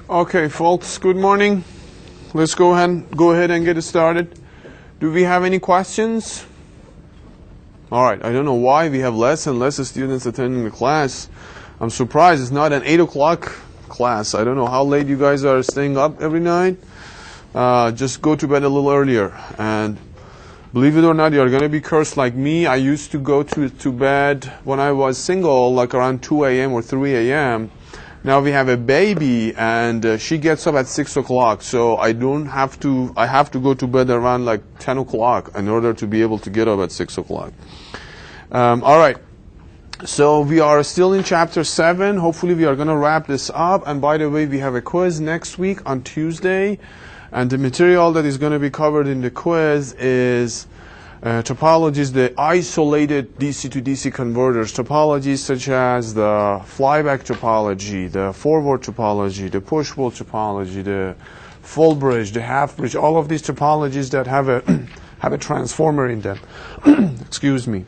Okay, folks, good morning. Let's go ahead and get it started. Do we have any questions? All right, I don't know why we have less and less students attending the class. I'm surprised it's not an 8 o'clock class. I don't know how late you guys are staying up every night. Just go to bed a little earlier. And believe it or not, you're going to be cursed like me. I used to go to bed when I was single, like around 2 a.m. or 3 a.m. Now we have a baby, and she gets up at 6 o'clock, so I have to go to bed around like 10 o'clock in order to be able to get up at 6 o'clock. All right, so we are still in chapter 7. Hopefully we are going to wrap this up. And by the way, we have a quiz next week on Tuesday, and the material that is going to be covered in the quiz is topologies, the isolated DC to DC converters, topologies such as the flyback topology, the forward topology, the push-pull topology, the full bridge, the half bridge, all of these topologies that have a transformer in them. Excuse me.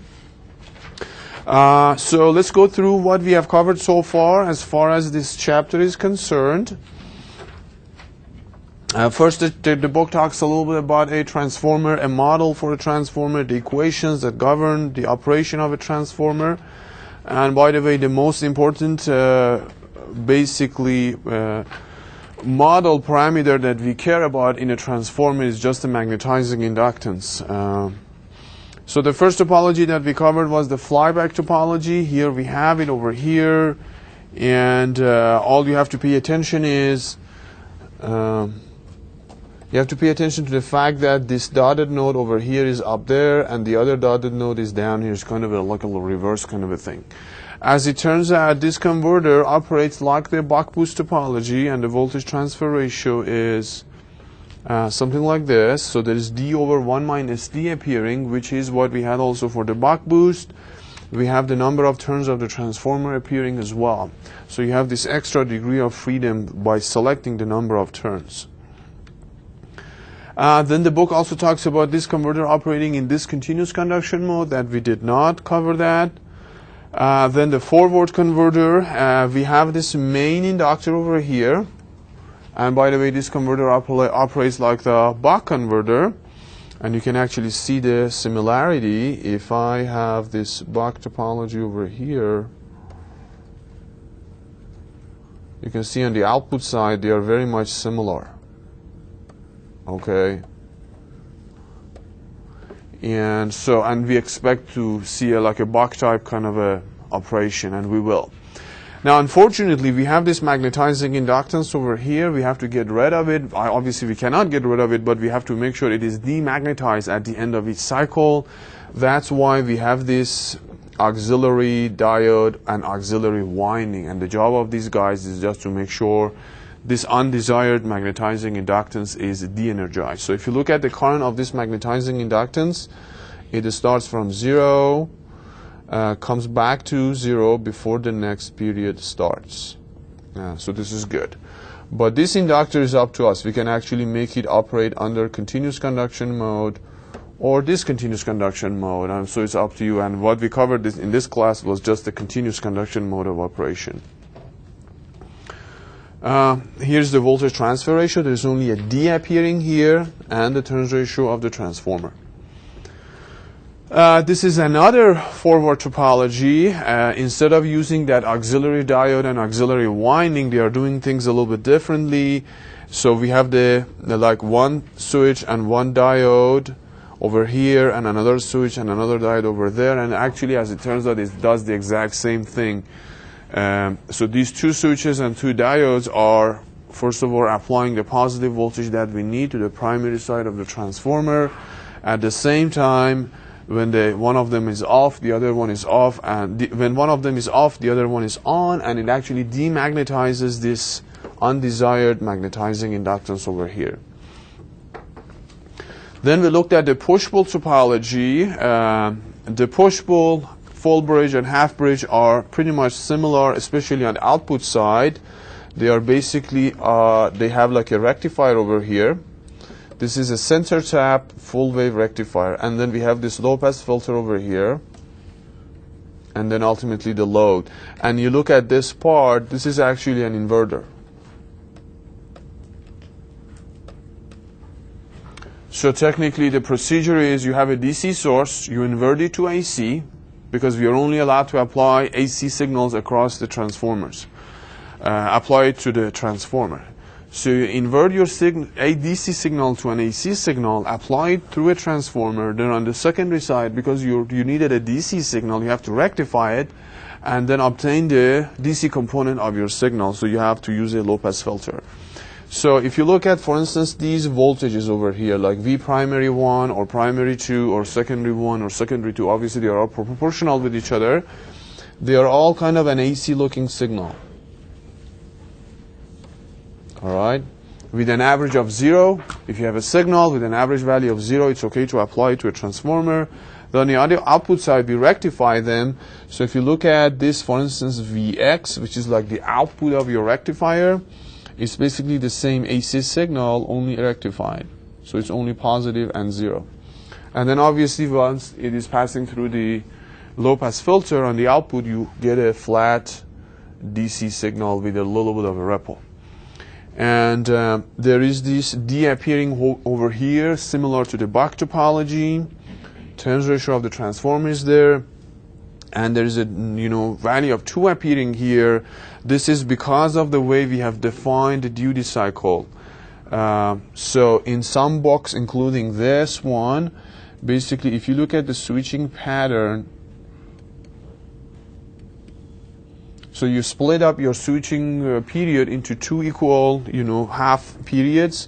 So let's go through what we have covered so far as this chapter is concerned. First, the book talks a little bit about a transformer, a model for a transformer, the equations that govern the operation of a transformer. And by the way, the most important model parameter that we care about in a transformer is just the magnetizing inductance. So the first topology that we covered was the flyback topology. Here we have it over here. And all you have to pay attention is you have to pay attention to the fact that this dotted node over here is up there and the other dotted node is down here. It's kind of like a reverse kind of a thing. As it turns out, this converter operates like the buck-boost topology, and the voltage transfer ratio is something like this. So there is D over 1 minus D appearing, which is what we had also for the buck-boost. We have the number of turns of the transformer appearing as well. So you have this extra degree of freedom by selecting the number of turns. Then the book also talks about this converter operating in discontinuous conduction mode, that we did not cover that. Then the forward converter, we have this main inductor over here. And by the way, this converter operates like the buck converter. And you can actually see the similarity. If I have this buck topology over here, you can see on the output side they are very much similar. Okay, and we expect to see like a buck type kind of a operation, and we will. Now, unfortunately, we have this magnetizing inductance over here. We have to get rid of it. Obviously, we cannot get rid of it, but we have to make sure it is demagnetized at the end of each cycle. That's why we have this auxiliary diode and auxiliary winding, and the job of these guys is just to make sure this undesired magnetizing inductance is de-energized. So if you look at the current of this magnetizing inductance, it starts from 0, comes back to 0 before the next period starts. So this is good. But this inductor is up to us. We can actually make it operate under continuous conduction mode or discontinuous conduction mode. And so it's up to you. And what we covered in this class was just the continuous conduction mode of operation. Here's the voltage transfer ratio. There's only a D appearing here, and the turns ratio of the transformer. This is another forward topology. Instead of using that auxiliary diode and auxiliary winding, they are doing things a little bit differently. So we have the like one switch and one diode over here, and another switch and another diode over there. And actually, as it turns out, it does the exact same thing. So these two switches and two diodes are, first of all, applying the positive voltage that we need to the primary side of the transformer. At the same time, when one of them is off, the other one is off, and when one of them is off, the other one is on, and it actually demagnetizes this undesired magnetizing inductance over here. Then we looked at the push-pull topology. The push-pull, full bridge and half bridge are pretty much similar, especially on the output side. They are basically, they have like a rectifier over here. This is a center tap full wave rectifier. And then we have this low pass filter over here. And then ultimately the load. And you look at this part, this is actually an inverter. So technically the procedure is you have a DC source, you invert it to AC, because we are only allowed to apply AC signals across the transformers. Apply it to the transformer. So you invert your a DC signal to an AC signal, apply it through a transformer, then on the secondary side, because you needed a DC signal, you have to rectify it, and then obtain the DC component of your signal. So you have to use a low-pass filter. So if you look at, for instance, these voltages over here, like V primary 1 or primary 2 or secondary 1 or secondary 2, obviously they are all proportional with each other. They are all kind of an AC looking signal. All right, with an average of 0. If you have a signal with an average value of 0, it's okay to apply it to a transformer. Then on the other output side, we rectify them. So if you look at this, for instance, Vx, which is like the output of your rectifier, it's basically the same AC signal, only rectified. So it's only positive and 0. And then obviously once it is passing through the low-pass filter, on the output you get a flat DC signal with a little bit of a ripple. And there is this D appearing over here, similar to the Bach topology. Turns ratio of the transformer is there, and there is a value of 2 appearing here. This is because of the way we have defined the duty cycle. So in some books, including this one, basically if you look at the switching pattern, so you split up your switching period into 2 equal, half periods.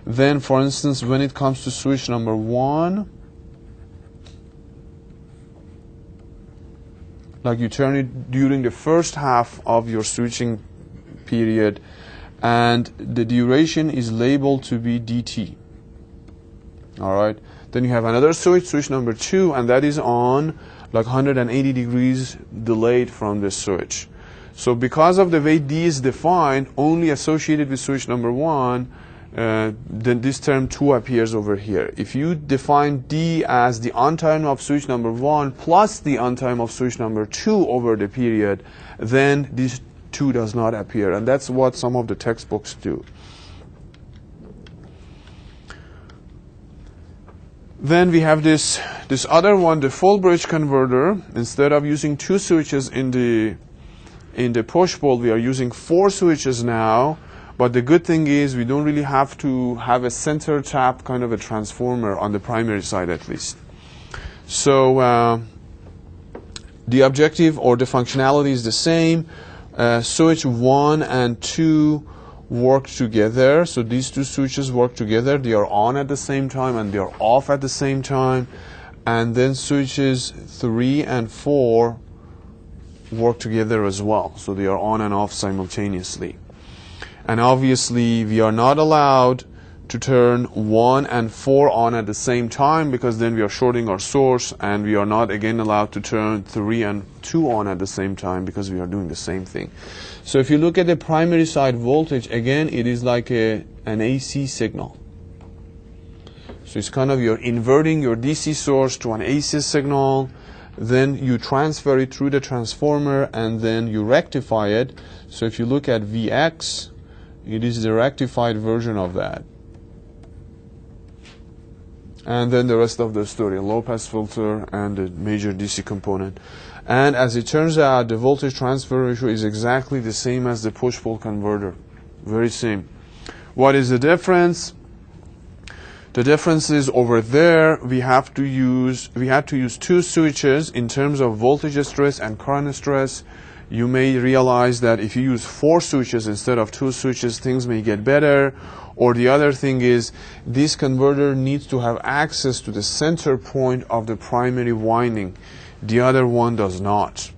Then, for instance, when it comes to switch number 1, like you turn it during the first half of your switching period, and the duration is labeled to be dt. All right. Then you have another switch number 2, and that is on like 180 degrees delayed from this switch. So because of the way D is defined, only associated with switch number 1, then this term 2 appears over here. If you define D as the on time of switch number 1 plus the on time of switch number 2 over the period, then this 2 does not appear. And that's what some of the textbooks do. Then we have this other one, the full bridge converter. Instead of using 2 switches in the push-pull, we are using 4 switches now. But the good thing is we don't really have to have a center tap kind of a transformer on the primary side at least. So the objective or the functionality is the same. Switch 1 and 2 work together. So these 2 switches work together. They are on at the same time and they are off at the same time. And then switches 3 and 4 work together as well. So they are on and off simultaneously. And obviously we are not allowed to turn 1 and 4 on at the same time, because then we are shorting our source, and we are not again allowed to turn 3 and 2 on at the same time because we are doing the same thing. So if you look at the primary side voltage, again it is like an AC signal. So it's kind of you're inverting your DC source to an AC signal, then you transfer it through the transformer, and then you rectify it. So if you look at Vx, it is the rectified version of that. And then the rest of the story, a low-pass filter and a major DC component. And as it turns out, the voltage transfer ratio is exactly the same as the push-pull converter. Very same. What is the difference? The difference is over there, we had to use 2 switches in terms of voltage stress and current stress. You may realize that if you use 4 switches instead of 2 switches, things may get better. Or the other thing is, this converter needs to have access to the center point of the primary winding. The other one does not.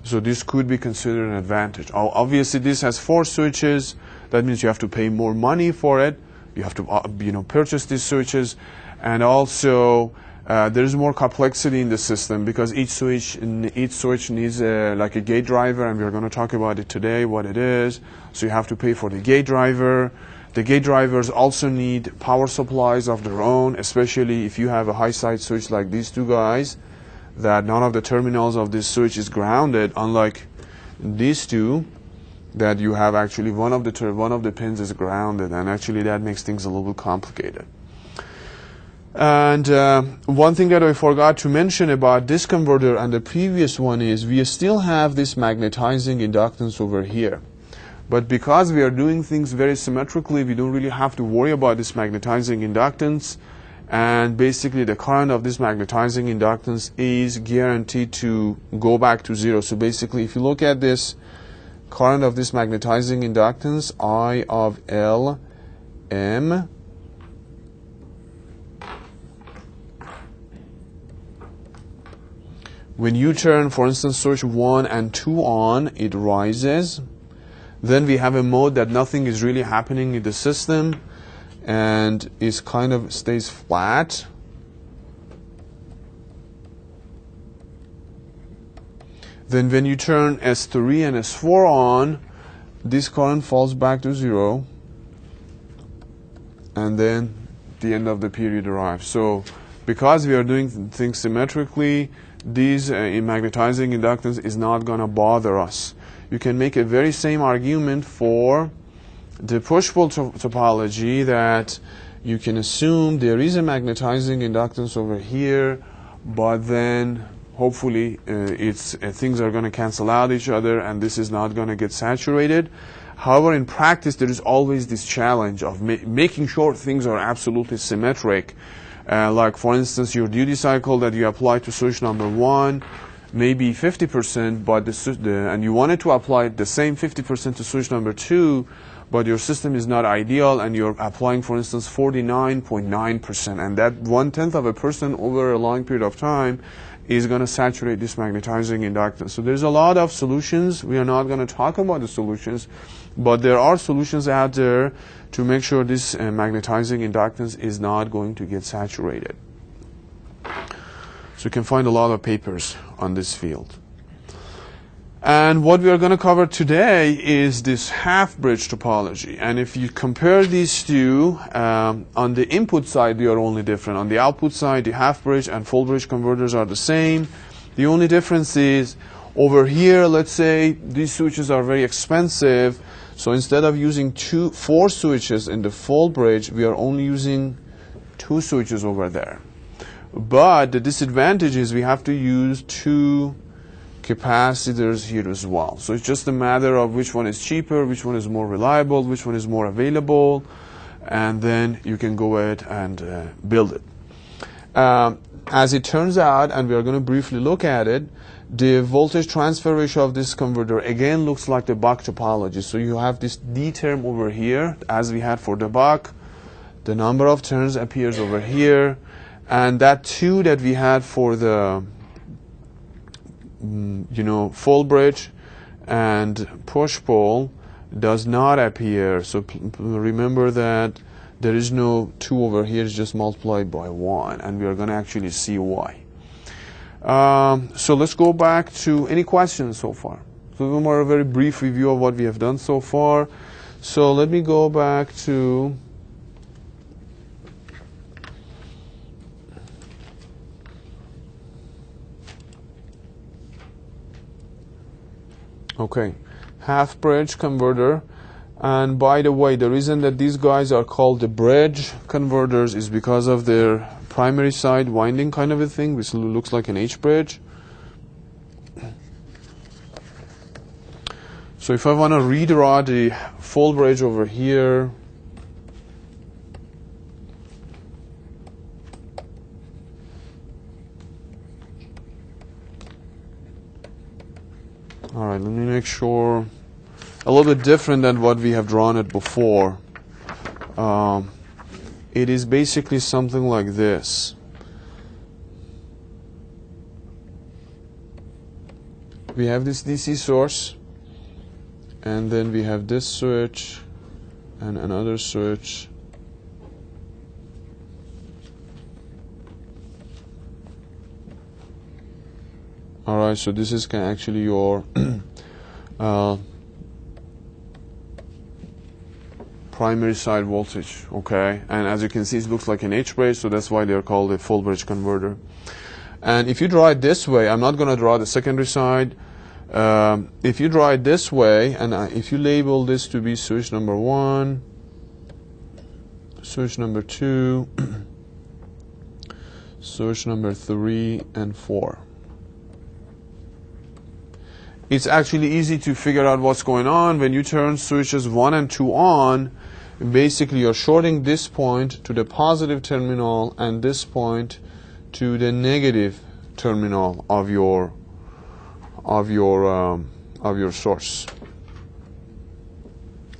So this could be considered an advantage. Obviously, this has 4 switches. That means you have to pay more money for it. You have to purchase these switches. And also, there is more complexity in the system, because each switch needs like a gate driver, and we're going to talk about it today, what it is. So you have to pay for the gate driver. The gate drivers also need power supplies of their own, especially if you have a high side switch like these 2 guys, that none of the terminals of this switch is grounded, unlike these 2, that you have actually one of the pins is grounded, and actually that makes things a little bit complicated. And one thing that I forgot to mention about this converter and the previous one is we still have this magnetizing inductance over here. But because we are doing things very symmetrically, we don't really have to worry about this magnetizing inductance. And basically the current of this magnetizing inductance is guaranteed to go back to zero. So basically if you look at this current of this magnetizing inductance, I of L M, when you turn, for instance, switch 1 and 2 on, it rises. Then we have a mode that nothing is really happening in the system and is kind of stays flat. Then when you turn S3 and S4 on, this current falls back to zero, and then the end of the period arrives. So because we are doing things symmetrically, these magnetizing inductance is not going to bother us. You can make a very same argument for the push-pull topology, that you can assume there is a magnetizing inductance over here, but then hopefully things are going to cancel out each other and this is not going to get saturated. However, in practice there is always this challenge of making sure things are absolutely symmetric. Like for instance, your duty cycle that you apply to switch number 1 may be 50%, but and you wanted to apply the same 50% to switch number 2, but your system is not ideal and you're applying, for instance, 49.9%, and that 1/10 of a percent over a long period of time is going to saturate this magnetizing inductance. So there's a lot of solutions. We are not going to talk about the solutions, but there are solutions out there to make sure this magnetizing inductance is not going to get saturated. So you can find a lot of papers on this field. And what we are going to cover today is this half-bridge topology. And if you compare these two, on the input side, they are only different. On the output side, the half-bridge and full-bridge converters are the same. The only difference is over here, let's say these switches are very expensive. So instead of using 4 switches in the full bridge, we are only using 2 switches over there. But the disadvantage is we have to use 2 capacitors here as well. So it's just a matter of which one is cheaper, which one is more reliable, which one is more available, and then you can go ahead and build it. As it turns out, and we are going to briefly look at it, the voltage transfer ratio of this converter again looks like the buck topology. So you have this D term over here, as we had for the buck. The number of turns appears over here, and that 2 that we had for the full bridge and push-pull does not appear. So remember that there is no 2 over here, it's just multiplied by 1, and we are going to actually see why. So let's go back to any questions so far. So this is more a very brief review of what we have done so far. So let me go back to half bridge converter. And by the way, the reason that these guys are called the bridge converters is because of their primary side winding kind of a thing, which looks like an H bridge. So if I want to redraw the full bridge over here, all right, let me make sure. A little bit different than what we have drawn it before. It is basically something like this. We have this DC source, and then we have this switch and another switch. All right, so this is actually your primary side voltage, okay? And as you can see, it looks like an H bridge, so that's why they're called a full bridge converter. And if you draw it this way, I'm not going to draw the secondary side. If you draw it this way, and if you label this to be switch number 1, switch number 2, switch number 3 and 4. It's actually easy to figure out what's going on. When you turn switches 1 and 2 on, basically you're shorting this point to the positive terminal and this point to the negative terminal of your source.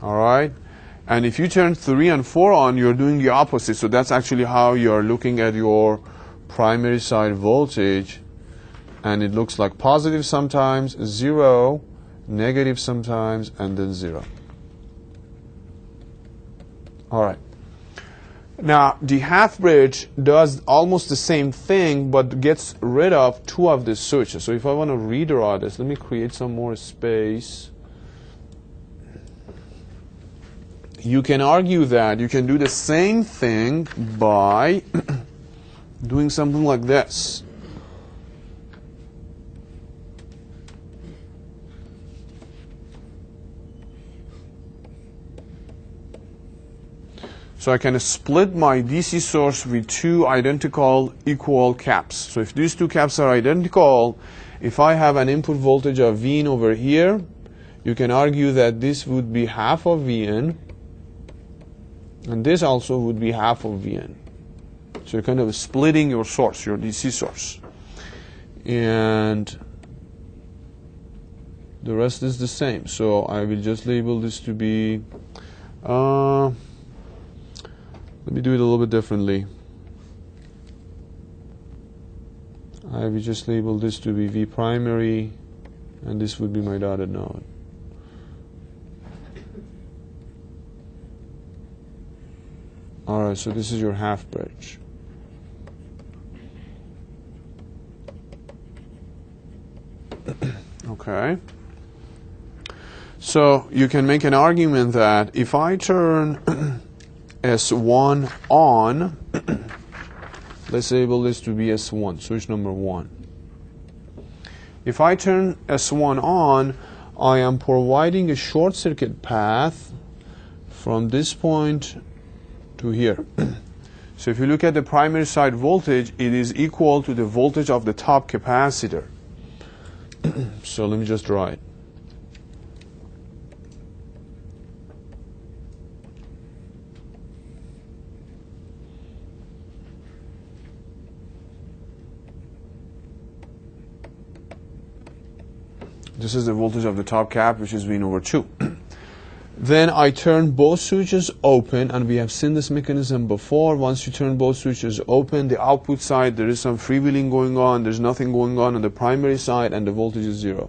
All right, and if you turn 3 and 4 on, you're doing the opposite. So that's actually how you're looking at your primary side voltage, and it looks like positive sometimes, 0, negative sometimes, and then 0. All right. Now, the half bridge does almost the same thing, but gets rid of 2 of the switches. So if I want to redraw this, let me create some more space. You can argue that you can do the same thing by doing something like this. So I can split my DC source with 2 identical equal caps. So if these 2 caps are identical, if I have an input voltage of Vn over here, you can argue that this would be half of Vn, and this also would be half of Vn. So you're kind of splitting your source, your DC source. And the rest is the same. So I will just label this to be let me do it a little bit differently. I will just label this to be V primary, and this would be my dotted node. All right, so this is your half bridge. Okay. So you can make an argument that if I turn S1 on, let's label this to be S1, switch number 1. If I turn S1 on, I am providing a short circuit path from this point to here. So if you look at the primary side voltage, it is equal to the voltage of the top capacitor. So let me just draw it. This is the voltage of the top cap, which is Vn over 2. Then I turn both switches open, and we have seen this mechanism before. Once you turn both switches open, the output side, there is some freewheeling going on. There's nothing going on the primary side, and the voltage is 0.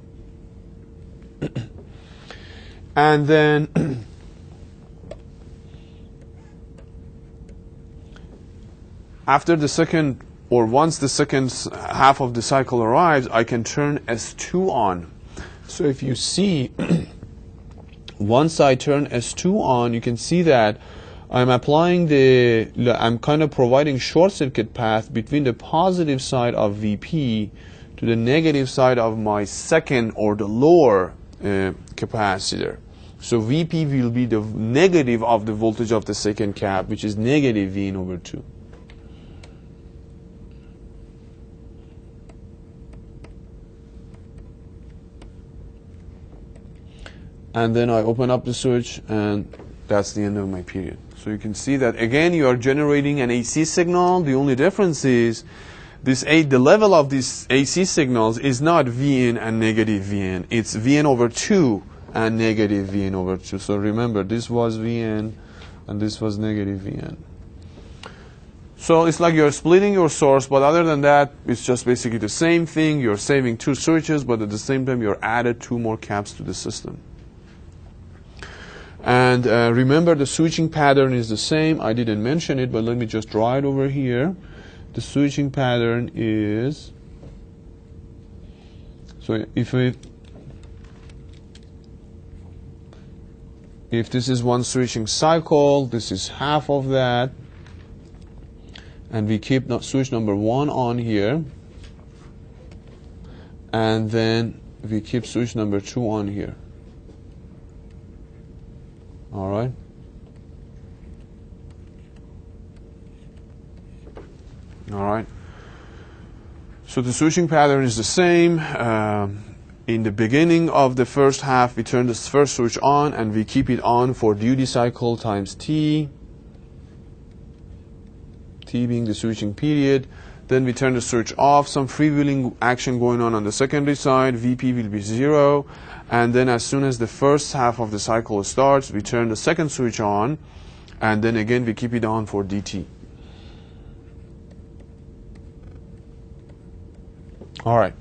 And then after the second, or once the second half of the cycle arrives, I can turn S2 on. So if you see, once I turn S2 on, you can see that I'm I'm kind of providing short circuit path between the positive side of VP to the negative side of my second or the lower capacitor. So VP will be the negative of the voltage of the second cap, which is negative Vn over 2. And then I open up the switch, and that's the end of my period. So you can see that again you are generating an AC signal. The only difference is the level of these AC signals is not Vn and negative Vn. It's Vn over 2 and negative Vn over 2. So remember, this was Vn and this was negative Vn. So it's like you're splitting your source, but other than that, it's just basically the same thing. You're saving 2 switches, but at the same time you're added 2 more caps to the system. And remember, the switching pattern is the same. I didn't mention it, but let me just draw it over here. The switching pattern is, so if this is one switching cycle, this is half of that, and we keep switch number 1 on here, and then we keep switch number 2 on here. All right. All right. So the switching pattern is the same. In the beginning of the first half, we turn this first switch on and we keep it on for duty cycle times T. T being the switching period. Then we turn the switch off, some freewheeling action going on the secondary side, VP will be 0, and then as soon as the first half of the cycle starts, we turn the second switch on, and then again we keep it on for DT. All right.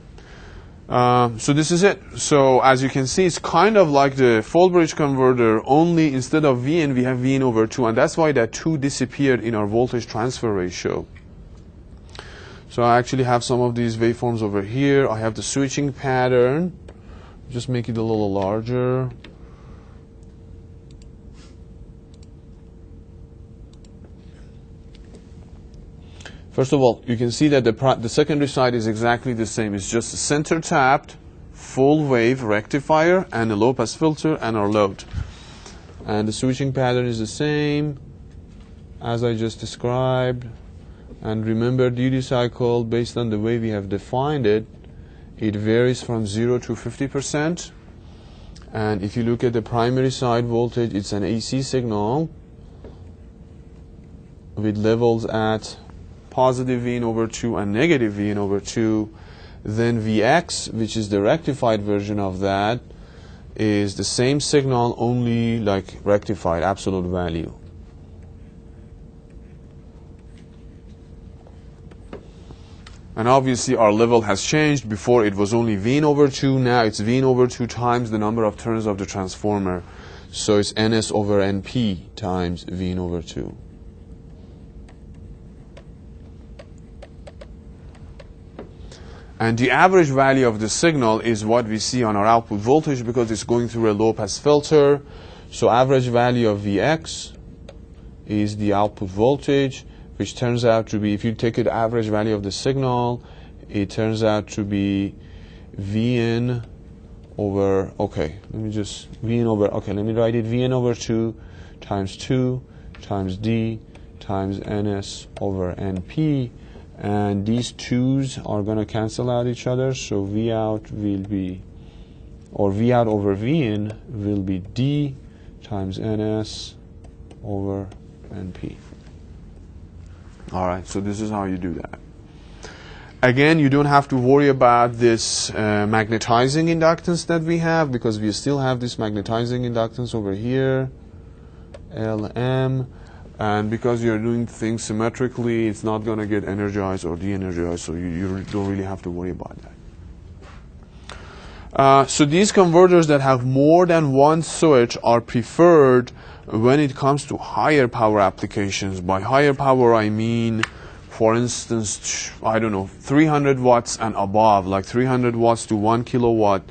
So this is it. So as you can see, it's kind of like the full bridge converter, only instead of Vn, we have Vn over 2, and that's why that 2 disappeared in our voltage transfer ratio. So I actually have some of these waveforms over here. I have the switching pattern. Just make it a little larger. First of all, you can see that the secondary side is exactly the same. It's just a center tapped, full wave rectifier, and a low pass filter, and our load. And the switching pattern is the same as I just described. And remember, duty cycle, based on the way we have defined it, it varies from 0 to 50%. And if you look at the primary side voltage, it's an AC signal with levels at positive Vn over 2 and negative Vn over 2. Then Vx, which is the rectified version of that, is the same signal, only like rectified, absolute value. And obviously our level has changed. Before it was only Vn over 2, now it's Vn over 2 times the number of turns of the transformer. So it's Ns over Np times Vn over 2. And the average value of the signal is what we see on our output voltage because it's going through a low pass filter. So average value of Vx is the output voltage, which turns out to be, if you take the average value of the signal, it turns out to be Vn over, okay, let me write it, Vn over 2 times D times Ns over Np, and these 2's are going to cancel out each other, so V out will be, or V out over Vn will be D times Ns over Np. All right, so this is how you do that. Again, you don't have to worry about this magnetizing inductance that we have, because we still have this magnetizing inductance over here, Lm, and because you're doing things symmetrically, it's not going to get energized or de-energized, so you don't really have to worry about that. So these converters that have more than one switch are preferred when it comes to higher power applications. By higher power, I mean, for instance, I don't know, 300 watts and above, like 300 watts to 1 kilowatt.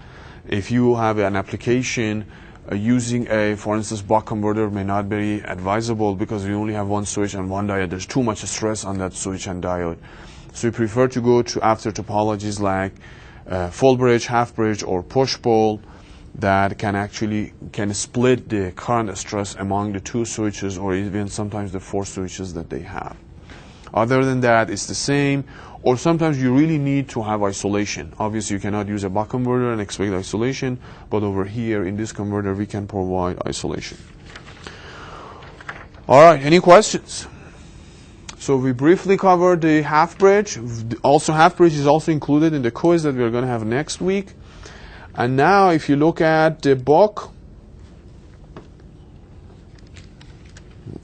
If you have an application using a, for instance, buck converter may not be advisable because you only have one switch and one diode. There's too much stress on that switch and diode. So you prefer to go to after topologies like full bridge, half bridge, or push pull that can split the current stress among the 2 switches, or even sometimes the 4 switches that they have. Other than that, it's the same, or sometimes you really need to have isolation. Obviously, you cannot use a buck converter and expect isolation, but over here in this converter, we can provide isolation. All right, any questions? So we briefly covered the half bridge. Also, half bridge is also included in the quiz that we're going to have next week. And now, if you look at the book,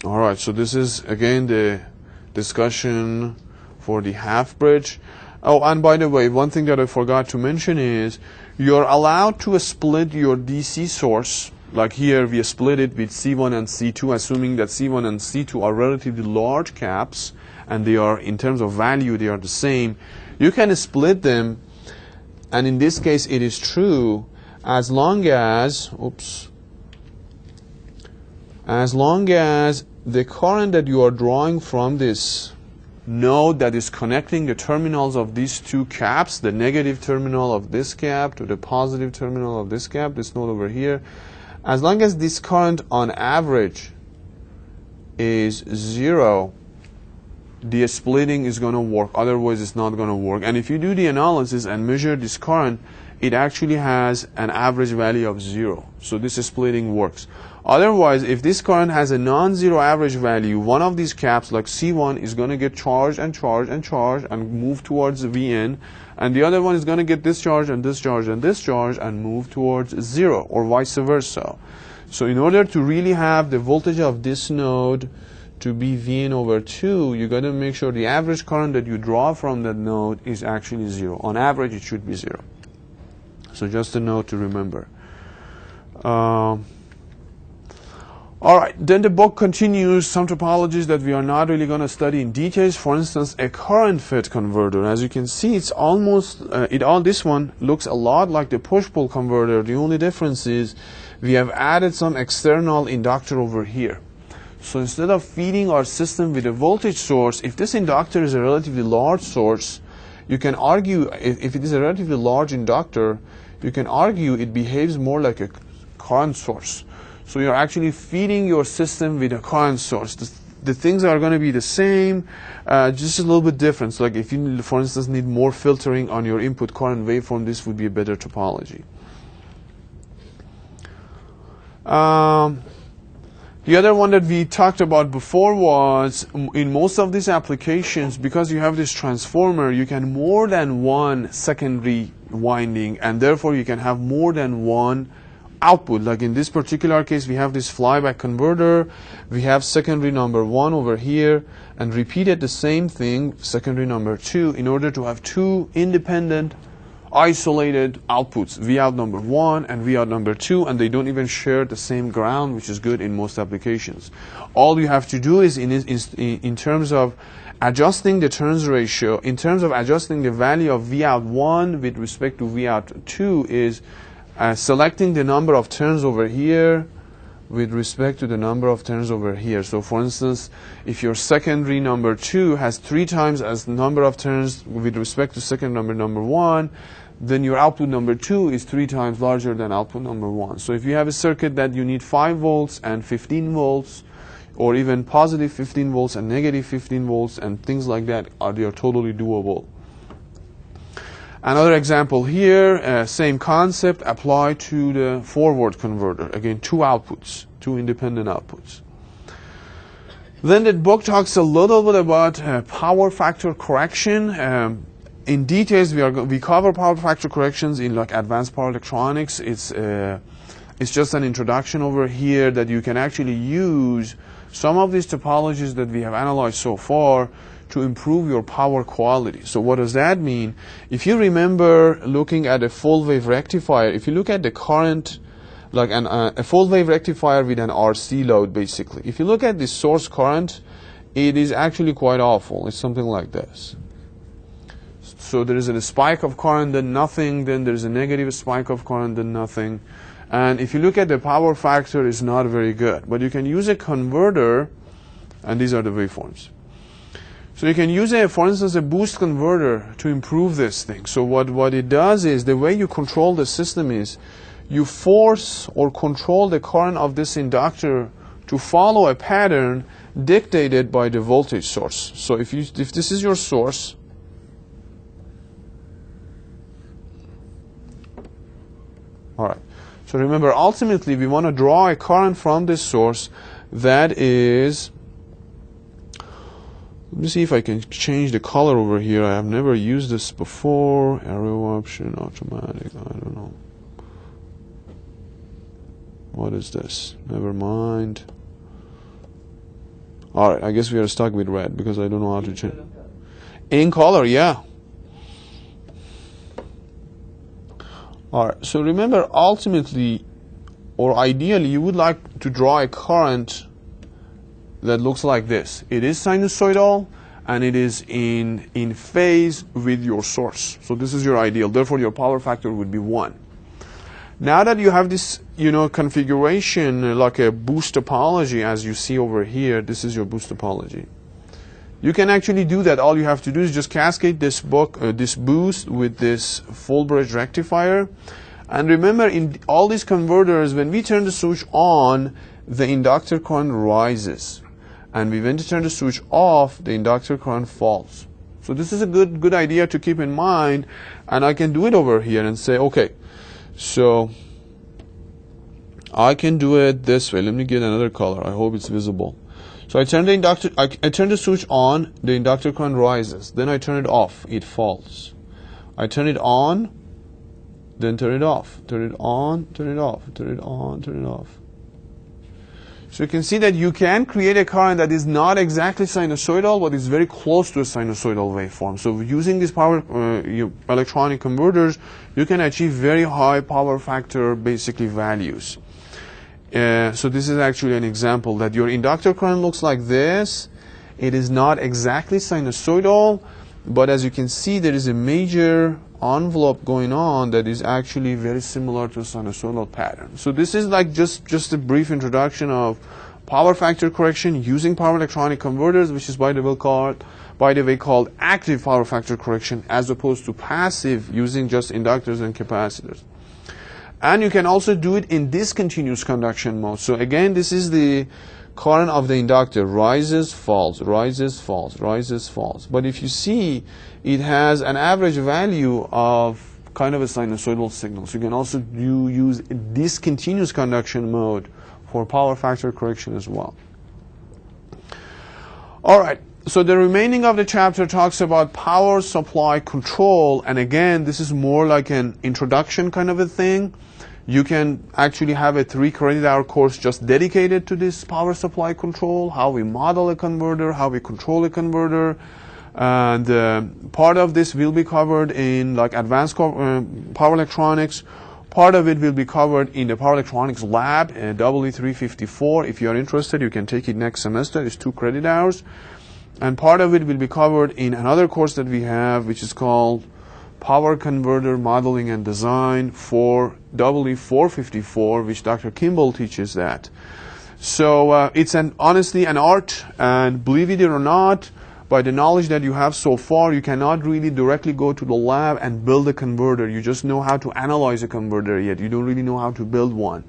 all right, so this is again the discussion for the half bridge. Oh, and by the way, one thing that I forgot to mention is you're allowed to split your DC source. Like here, we split it with C1 and C2, assuming that C1 and C2 are relatively large caps, and they are, in terms of value, they are the same. You can split them, and in this case, it is true as long as, as long as the current that you are drawing from this node that is connecting the terminals of these 2 caps, the negative terminal of this cap to the positive terminal of this cap, this node over here, as long as this current on average is 0, the splitting is going to work. Otherwise, it's not going to work. And if you do the analysis and measure this current, it actually has an average value of 0. So this splitting works. Otherwise, if this current has a non-zero average value, one of these caps, like C1, is going to get charged and charged and charged and move towards Vn, and the other one is going to get discharged and discharged and discharged and move towards 0, or vice versa. So in order to really have the voltage of this node to be Vn over 2, you got to make sure the average current that you draw from that node is actually 0. On average, it should be 0. So just a note to remember. All right, then the book continues some topologies that we are not really going to study in details. For instance, a current fit converter. As you can see, it's almost, this one looks a lot like the push-pull converter. The only difference is we have added some external inductor over here. So instead of feeding our system with a voltage source, if this inductor is a relatively large source, you can argue, if it is a relatively large inductor, you can argue it behaves more like a current source. So you're actually feeding your system with a current source. The things are going to be the same, just a little bit different. So like if you, for instance, need more filtering on your input current waveform, this would be a better topology. The other one that we talked about before was, in most of these applications, because you have this transformer, you can more than one secondary winding, and therefore you can have more than one output. Like in this particular case, we have this flyback converter, we have secondary number 1 over here, and repeated the same thing, secondary number 2, in order to have two independent, isolated outputs, Vout number 1 and Vout number 2, and they don't even share the same ground, which is good in most applications. All you have to do is, in terms of adjusting the turns ratio, in terms of adjusting the value of Vout 1 with respect to Vout 2, is selecting the number of turns over here with respect to the number of turns over here. So for instance, if your secondary number 2 has 3 times as number of turns with respect to second number 1, then your output number 2 is 3 times larger than output number 1. So if you have a circuit that you need 5 volts and 15 volts, or even positive 15 volts and negative 15 volts and things like that, they are totally doable. Another example here, same concept applied to the forward converter. Again, 2 outputs, 2 independent outputs. Then the book talks a little bit about power factor correction. In details, we cover power factor corrections in like advanced power electronics. It's just an introduction over here that you can actually use some of these topologies that we have analyzed so far to improve your power quality. So what does that mean? If you remember looking at a full wave rectifier, if you look at the current, like a full wave rectifier with an RC load, basically, if you look at the source current, it is actually quite awful. It's something like this. So there is a spike of current, then nothing, then there's a negative spike of current, then nothing. And if you look at the power factor, it's not very good. But you can use a converter, and these are the waveforms. So you can use, for instance, a boost converter to improve this thing. So what it does is, the way you control the system is, you force or control the current of this inductor to follow a pattern dictated by the voltage source. So if this is your source, all right. So remember, ultimately, we want to draw a current from this source that is, let me see if I can change the color over here. I have never used this before. Arrow option, automatic, I don't know. What is this? Never mind. All right, I guess we are stuck with red because I don't know how to change. In color, yeah. All right, so remember, ultimately, or ideally, you would like to draw a current that looks like this. It is sinusoidal, and it is in phase with your source. So this is your ideal. Therefore, your power factor would be 1. Now that you have this, configuration like a boost topology, as you see over here, this is your boost topology. You can actually do that. All you have to do is just cascade this boost with this full bridge rectifier. And remember, in all these converters, when we turn the switch on, the inductor current rises. and when you turn the switch off, the inductor current falls. So this is a good idea to keep in mind, and I can do it over here and say, okay, so I can do it this way. Let me get another color. I hope it's visible. So I turn the switch on, the inductor current rises. Then I turn it off, it falls. I turn it on, then turn it off. Turn it on, turn it off, turn it on, turn it off. So you can see that you can create a current that is not exactly sinusoidal, but is very close to a sinusoidal waveform. So using these electronic converters, you can achieve very high power factor, basically, values. So this is actually an example that your inductor current looks like this. It is not exactly sinusoidal, but as you can see, there is a major envelope going on that is actually very similar to a sinusoidal pattern. So this is like just a brief introduction of power factor correction using power electronic converters, which is by the way called active power factor correction, as opposed to passive using just inductors and capacitors. And you can also do it in discontinuous conduction mode. So again, this is the current of the inductor, rises, falls, rises, falls, rises, falls. But if you see, it has an average value of kind of a sinusoidal signal. So you can also use discontinuous conduction mode for power factor correction as well. All right. So the remaining of the chapter talks about power supply control. And again, this is more like an introduction kind of a thing. You can actually have a 3 credit hour course just dedicated to this power supply control, how we model a converter, how we control a converter. And part of this will be covered in like advanced power electronics. Part of it will be covered in the power electronics lab, WE354. If you are interested, you can take it next semester. It's 2 credit hours. And part of it will be covered in another course that we have, which is called Power Converter Modeling and Design for WE454, which Dr. Kimball teaches that. So it's honestly an art, and believe it or not, by the knowledge that you have so far, you cannot really directly go to the lab and build a converter. You just know how to analyze a converter yet. You don't really know how to build one.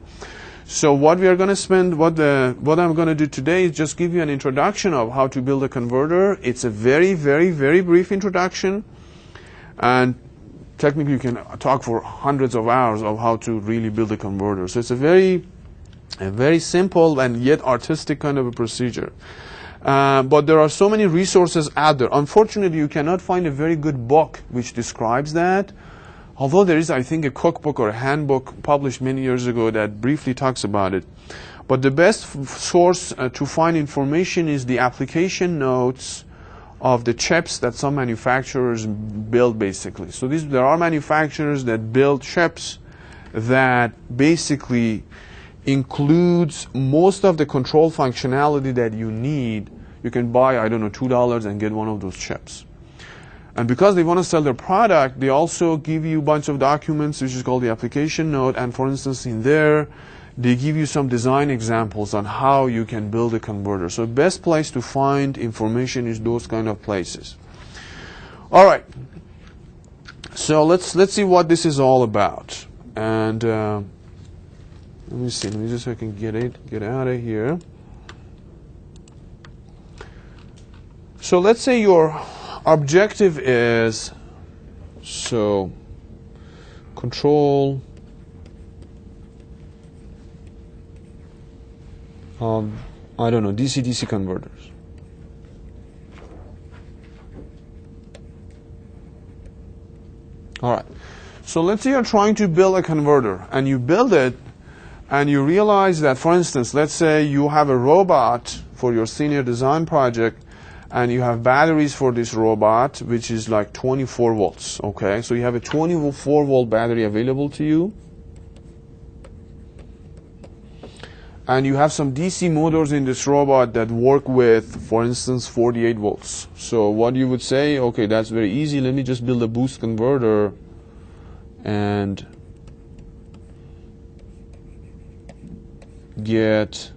So what we are going to spend, what I'm going to do today is just give you an introduction of how to build a converter. It's a very, very, very brief introduction. And technically, you can talk for hundreds of hours of how to really build a converter. So it's a very simple and yet artistic kind of a procedure. But there are so many resources out there. Unfortunately, you cannot find a very good book which describes that. Although there is, I think, a cookbook or a handbook published many years ago that briefly talks about it. But the best source to find information is the application notes of the chips that some manufacturers build, basically. So there are manufacturers that build chips that basically includes most of the control functionality that you need. You can buy, I don't know, $2 and get one of those chips. And because they want to sell their product, they also give you a bunch of documents, which is called the application note. And for instance, in there, they give you some design examples on how you can build a converter. So the best place to find information is those kind of places. All right. So let's see what this is all about. And let me see. Let me just so I can get out of here. So let's say your objective is control I don't know, DC-DC converters. All right. So let's say you're trying to build a converter, and you build it, and you realize that, for instance, let's say you have a robot for your senior design project, and you have batteries for this robot, which is like 24 volts, okay? So you have a 24-volt battery available to you. And you have some DC motors in this robot that work with, for instance, 48 volts. So what you would say, okay, that's very easy. Let me just build a boost converter and get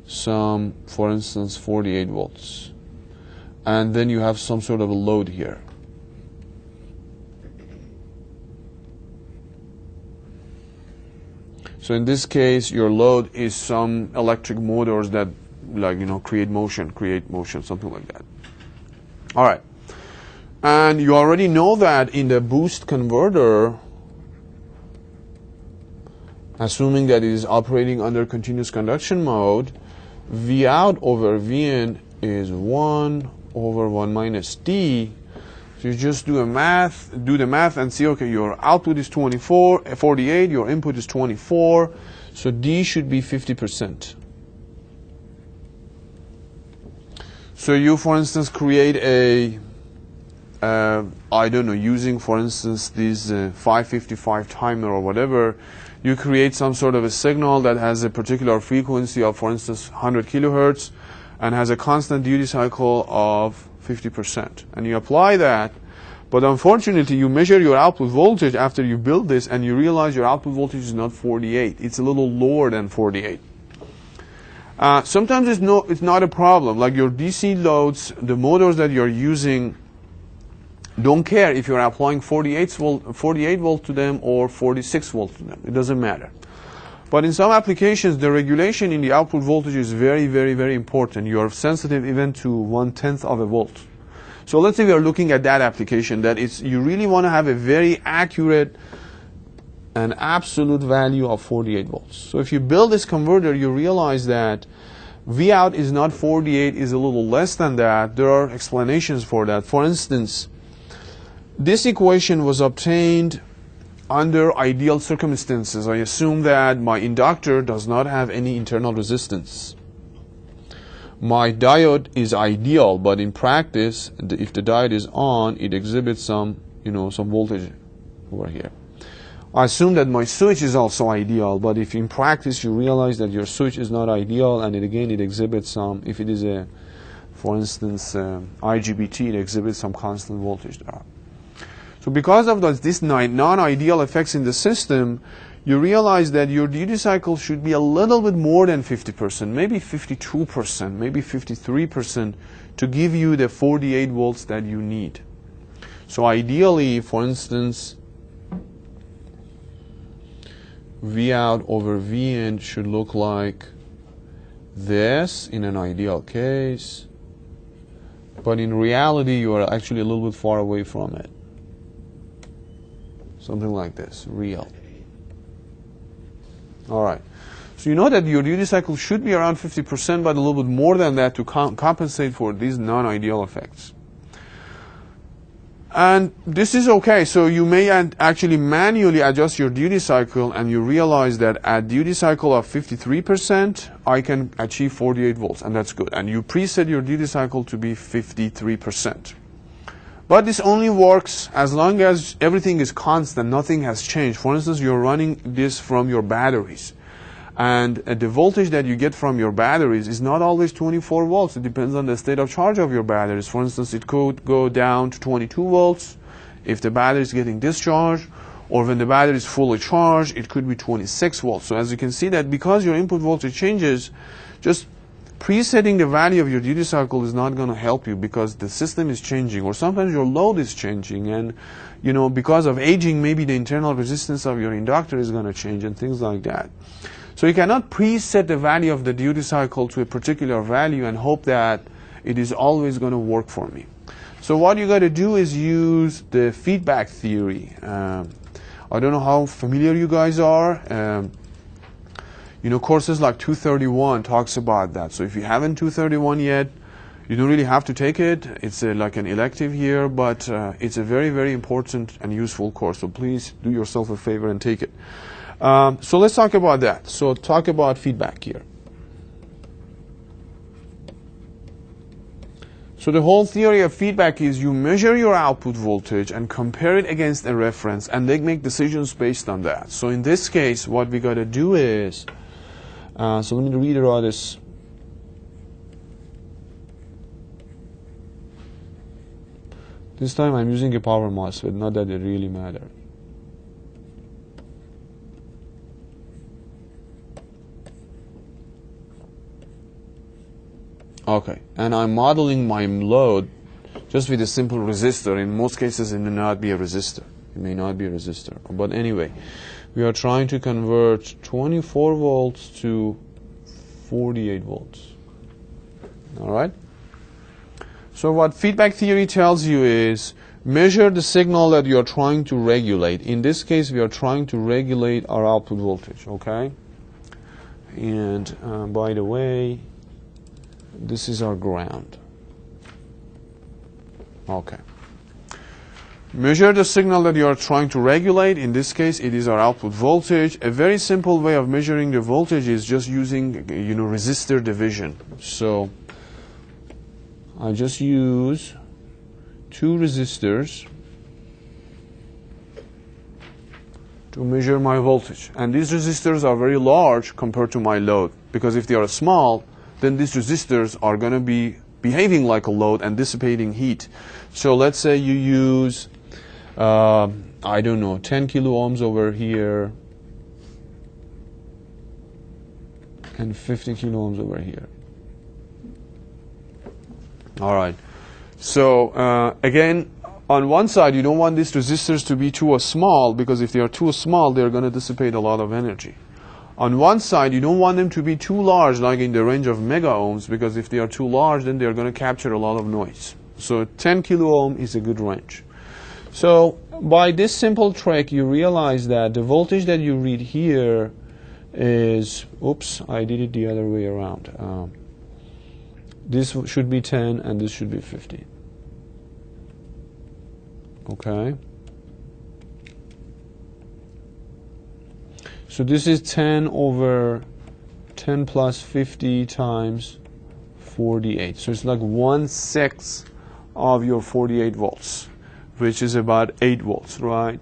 some, for instance, 48 volts. And then you have some sort of a load here. So in this case, your load is some electric motors that like, create motion, something like that. All right. And you already know that in the boost converter, assuming that it is operating under continuous conduction mode, V out over V in is 1 over 1 minus D. So you just do the math and see, okay, your output is 48, your input is 24, so D should be 50%. So you, for instance, create a, I don't know, using, for instance, this 555 timer or whatever, you create some sort of a signal that has a particular frequency of, for instance, 100 kilohertz and has a constant duty cycle of 50%. And you apply that, but unfortunately you measure your output voltage after you build this and you realize your output voltage is not 48. It's a little lower than 48. Sometimes it's not a problem. Like your DC loads, the motors that you're using don't care if you're applying 48 volt to them or 46 volt to them. It doesn't matter. But in some applications, the regulation in the output voltage is very, very, very important. You are sensitive even to 1/10 of a volt. So let's say we are looking at that application, that you really want to have a very accurate and absolute value of 48 volts. So if you build this converter, you realize that V out is not 48, is a little less than that. There are explanations for that. For instance, this equation was obtained under ideal circumstances. I assume that my inductor does not have any internal resistance. My diode is ideal, but in practice, if the diode is on, it exhibits some voltage over here. I assume that my switch is also ideal, but if in practice you realize that your switch is not ideal, and it exhibits some, if it is a, for instance, IGBT, it exhibits some constant voltage there. So because of this non-ideal effects in the system, you realize that your duty cycle should be a little bit more than 50%, maybe 52%, maybe 53% to give you the 48 volts that you need. So ideally, for instance, V out over V in should look like this in an ideal case, but in reality you are actually a little bit far away from it. Something like this, real. All right. So you know that your duty cycle should be around 50%, but a little bit more than that to compensate for these non-ideal effects. And this is okay. So you may actually manually adjust your duty cycle, and you realize that at duty cycle of 53%, I can achieve 48 volts, and that's good. And you preset your duty cycle to be 53%. But this only works as long as everything is constant, nothing has changed. For instance, you're running this from your batteries. And the voltage that you get from your batteries is not always 24 volts. It depends on the state of charge of your batteries. For instance, it could go down to 22 volts if the battery is getting discharged, or when the battery is fully charged, it could be 26 volts. So as you can see that because your input voltage changes, just presetting the value of your duty cycle is not going to help you because the system is changing, or sometimes your load is changing, and because of aging, maybe the internal resistance of your inductor is going to change and things like that. So you cannot preset the value of the duty cycle to a particular value and hope that it is always going to work for me. So what you got to do is use the feedback theory. I don't know how familiar you guys are. Courses like 231 talks about that. So if you haven't 231 yet, you don't really have to take it. It's like an elective here, but it's a very, very important and useful course. So please do yourself a favor and take it. So let's talk about that. So talk about feedback here. So the whole theory of feedback is you measure your output voltage and compare it against a reference, and they make decisions based on that. So in this case, what we got to do is, so let me redraw this. This time I'm using a power MOSFET, not that it really matters. Okay, and I'm modeling my load just with a simple resistor. In most cases, it may not be a resistor. It may not be a resistor. But anyway, we are trying to convert 24 volts to 48 volts. All right? So what feedback theory tells you is measure the signal that you're trying to regulate. In this case, we are trying to regulate our output voltage, okay? And by the way, this is our ground. Okay. Measure the signal that you are trying to regulate. In this case, it is our output voltage. A very simple way of measuring the voltage is just using, resistor division. So I just use two resistors to measure my voltage. And these resistors are very large compared to my load, because if they are small, then these resistors are going to be behaving like a load and dissipating heat. So let's say you use, 10 kilo ohms over here and 50 kilo ohms over here. All right. So again, on one side, you don't want these resistors to be too small, because if they are too small, they're going to dissipate a lot of energy. On one side, you don't want them to be too large, like in the range of mega ohms, because if they are too large, then they're going to capture a lot of noise. So 10 kilo ohm is a good range. So by this simple trick, you realize that the voltage that you read here is, oops, I did it the other way around. This should be 10 and this should be 50. Okay. So this is 10 over 10 plus 50 times 48. So it's like 1/6 of your 48 volts, which is about 8 volts, right?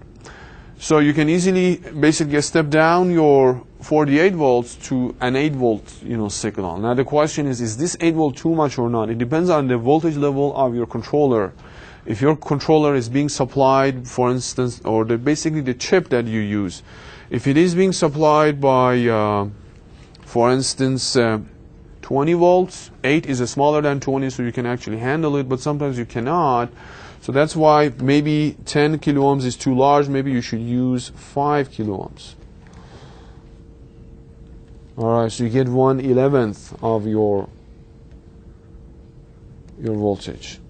So you can easily basically step down your 48 volts to an 8 volt signal. Now the question is this 8 volt too much or not? It depends on the voltage level of your controller. If your controller is being supplied, for instance, or basically the chip that you use, if it is being supplied by, for instance, 20 volts, 8 is smaller than 20, so you can actually handle it, but sometimes you cannot. So that's why maybe 10 kilo ohms is too large. Maybe you should use 5 kilo ohms. All right, so you get 1/11 of your voltage.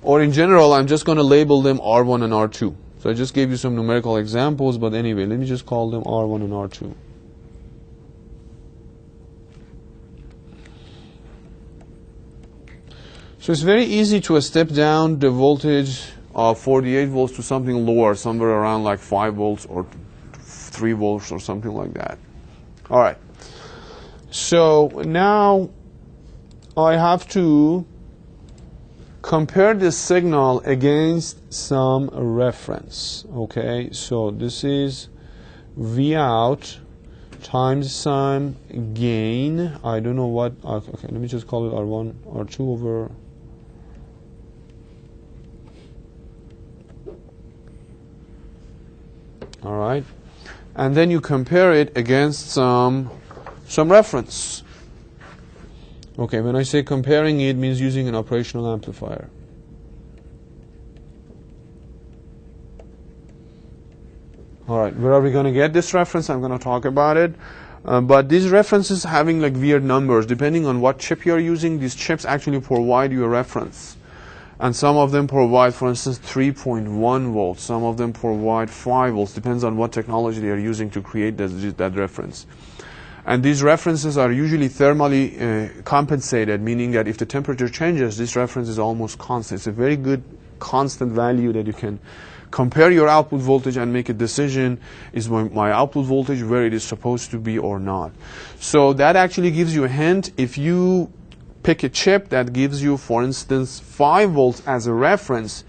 Or in general, I'm just going to label them R1 and R2. So I just gave you some numerical examples, but anyway, let me just call them R1 and R2. So it's very easy to step down the voltage of 48 volts to something lower, somewhere around like 5 volts or 3 volts or something like that. All right. So now I have to compare this signal against some reference. Okay, so this is V out times some gain. I don't know what. Okay, let me just call it R1, R2 over. All right, and then you compare it against some reference. Okay, when I say comparing, it means using an operational amplifier. All right, where are we going to get this reference? I'm going to talk about it. But these references having like weird numbers, depending on what chip you're using, these chips actually provide you a reference. And some of them provide, for instance, 3.1 volts. Some of them provide 5 volts. Depends on what technology they are using to create that reference. And these references are usually thermally compensated, meaning that if the temperature changes, this reference is almost constant. It's a very good constant value that you can compare your output voltage and make a decision, is my output voltage where it is supposed to be or not. So that actually gives you a hint. If you pick a chip that gives you, for instance, 5 volts as a reference,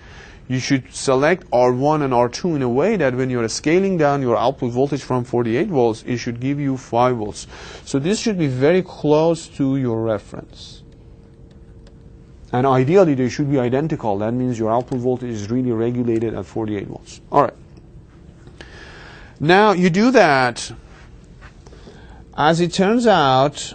you should select R1 and R2 in a way that when you're scaling down your output voltage from 48 volts, it should give you 5 volts. So this should be very close to your reference. And ideally, they should be identical. That means your output voltage is really regulated at 48 volts. All right. Now, you do that. As it turns out,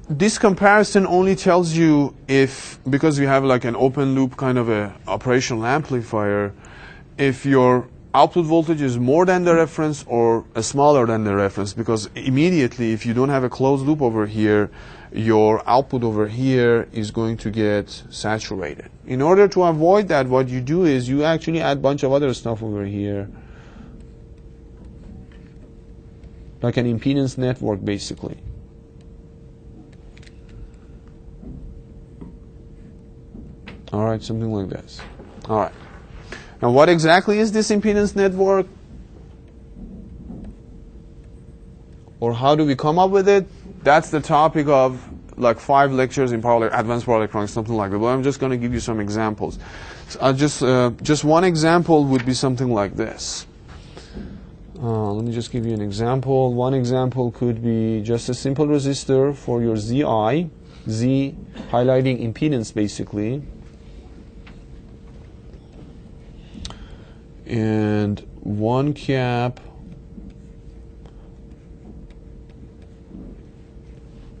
this comparison only tells you if, because you have like an open loop kind of a operational amplifier, if your output voltage is more than the reference or smaller than the reference, because immediately if you don't have a closed loop over here, your output over here is going to get saturated. In order to avoid that, what you do is you actually add a bunch of other stuff over here, like an impedance network basically. All right, something like this. All right. Now, what exactly is this impedance network? Or how do we come up with it? That's the topic of like 5 lectures in advanced power electronics, something like that. But I'm just going to give you some examples. So just one example would be something like this. Let me just give you an example. One example could be just a simple resistor for your ZI, Z highlighting impedance basically. And 1 cap,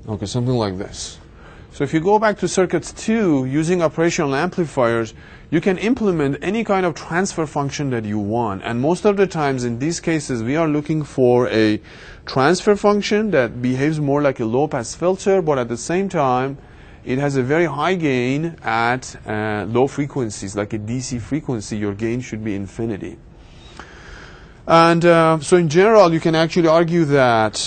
okay, something like this. So if you go back to circuits 2, using operational amplifiers, you can implement any kind of transfer function that you want. And most of the times in these cases, we are looking for a transfer function that behaves more like a low-pass filter, but at the same time, it has a very high gain at low frequencies, like a DC frequency. Your gain should be infinity. And so in general, you can actually argue that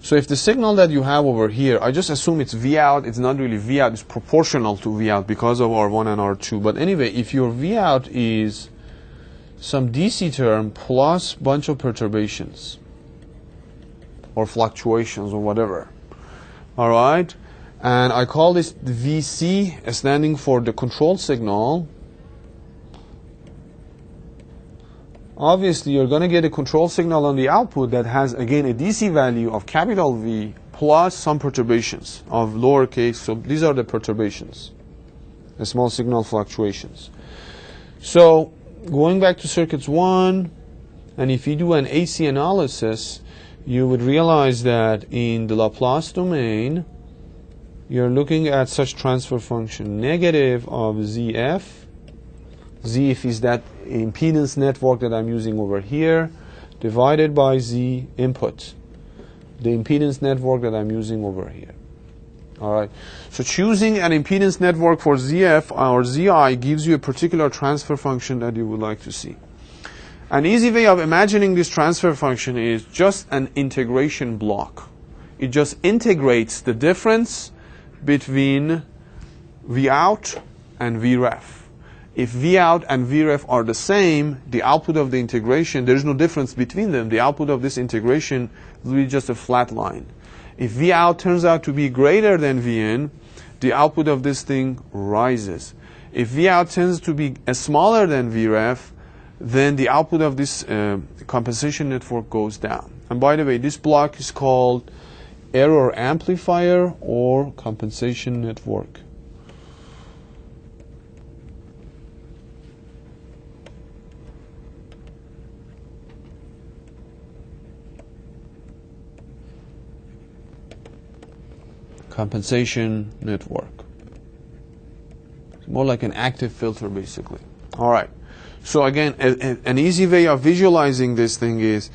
so if the signal that you have over here, I just assume it's V out. It's not really V out. It's proportional to V out because of R1 and R2. But anyway, if your V out is some DC term plus bunch of perturbations or fluctuations or whatever, all right, and I call this VC, standing for the control signal. Obviously you're going to get a control signal on the output that has again a DC value of capital V plus some perturbations of lowercase. So these are the perturbations, the small signal fluctuations. So going back to circuits 1, and if you do an AC analysis, you would realize that in the Laplace domain, you're looking at such transfer function, negative of ZF. ZF is that impedance network that I'm using over here, divided by Z input, the impedance network that I'm using over here. All right. So choosing an impedance network for ZF or ZI gives you a particular transfer function that you would like to see. An easy way of imagining this transfer function is just an integration block. It just integrates the difference between V out and Vref. If V out and Vref are the same, the output of the integration, there is no difference between them. The output of this integration will be just a flat line. If V out turns out to be greater than Vn, the output of this thing rises. If V out tends to be smaller than Vref, then the output of this compensation network goes down. And by the way, this block is called error amplifier or compensation network. Compensation network. It's more like an active filter, basically. All right. So again, an easy way of visualizing this thing is,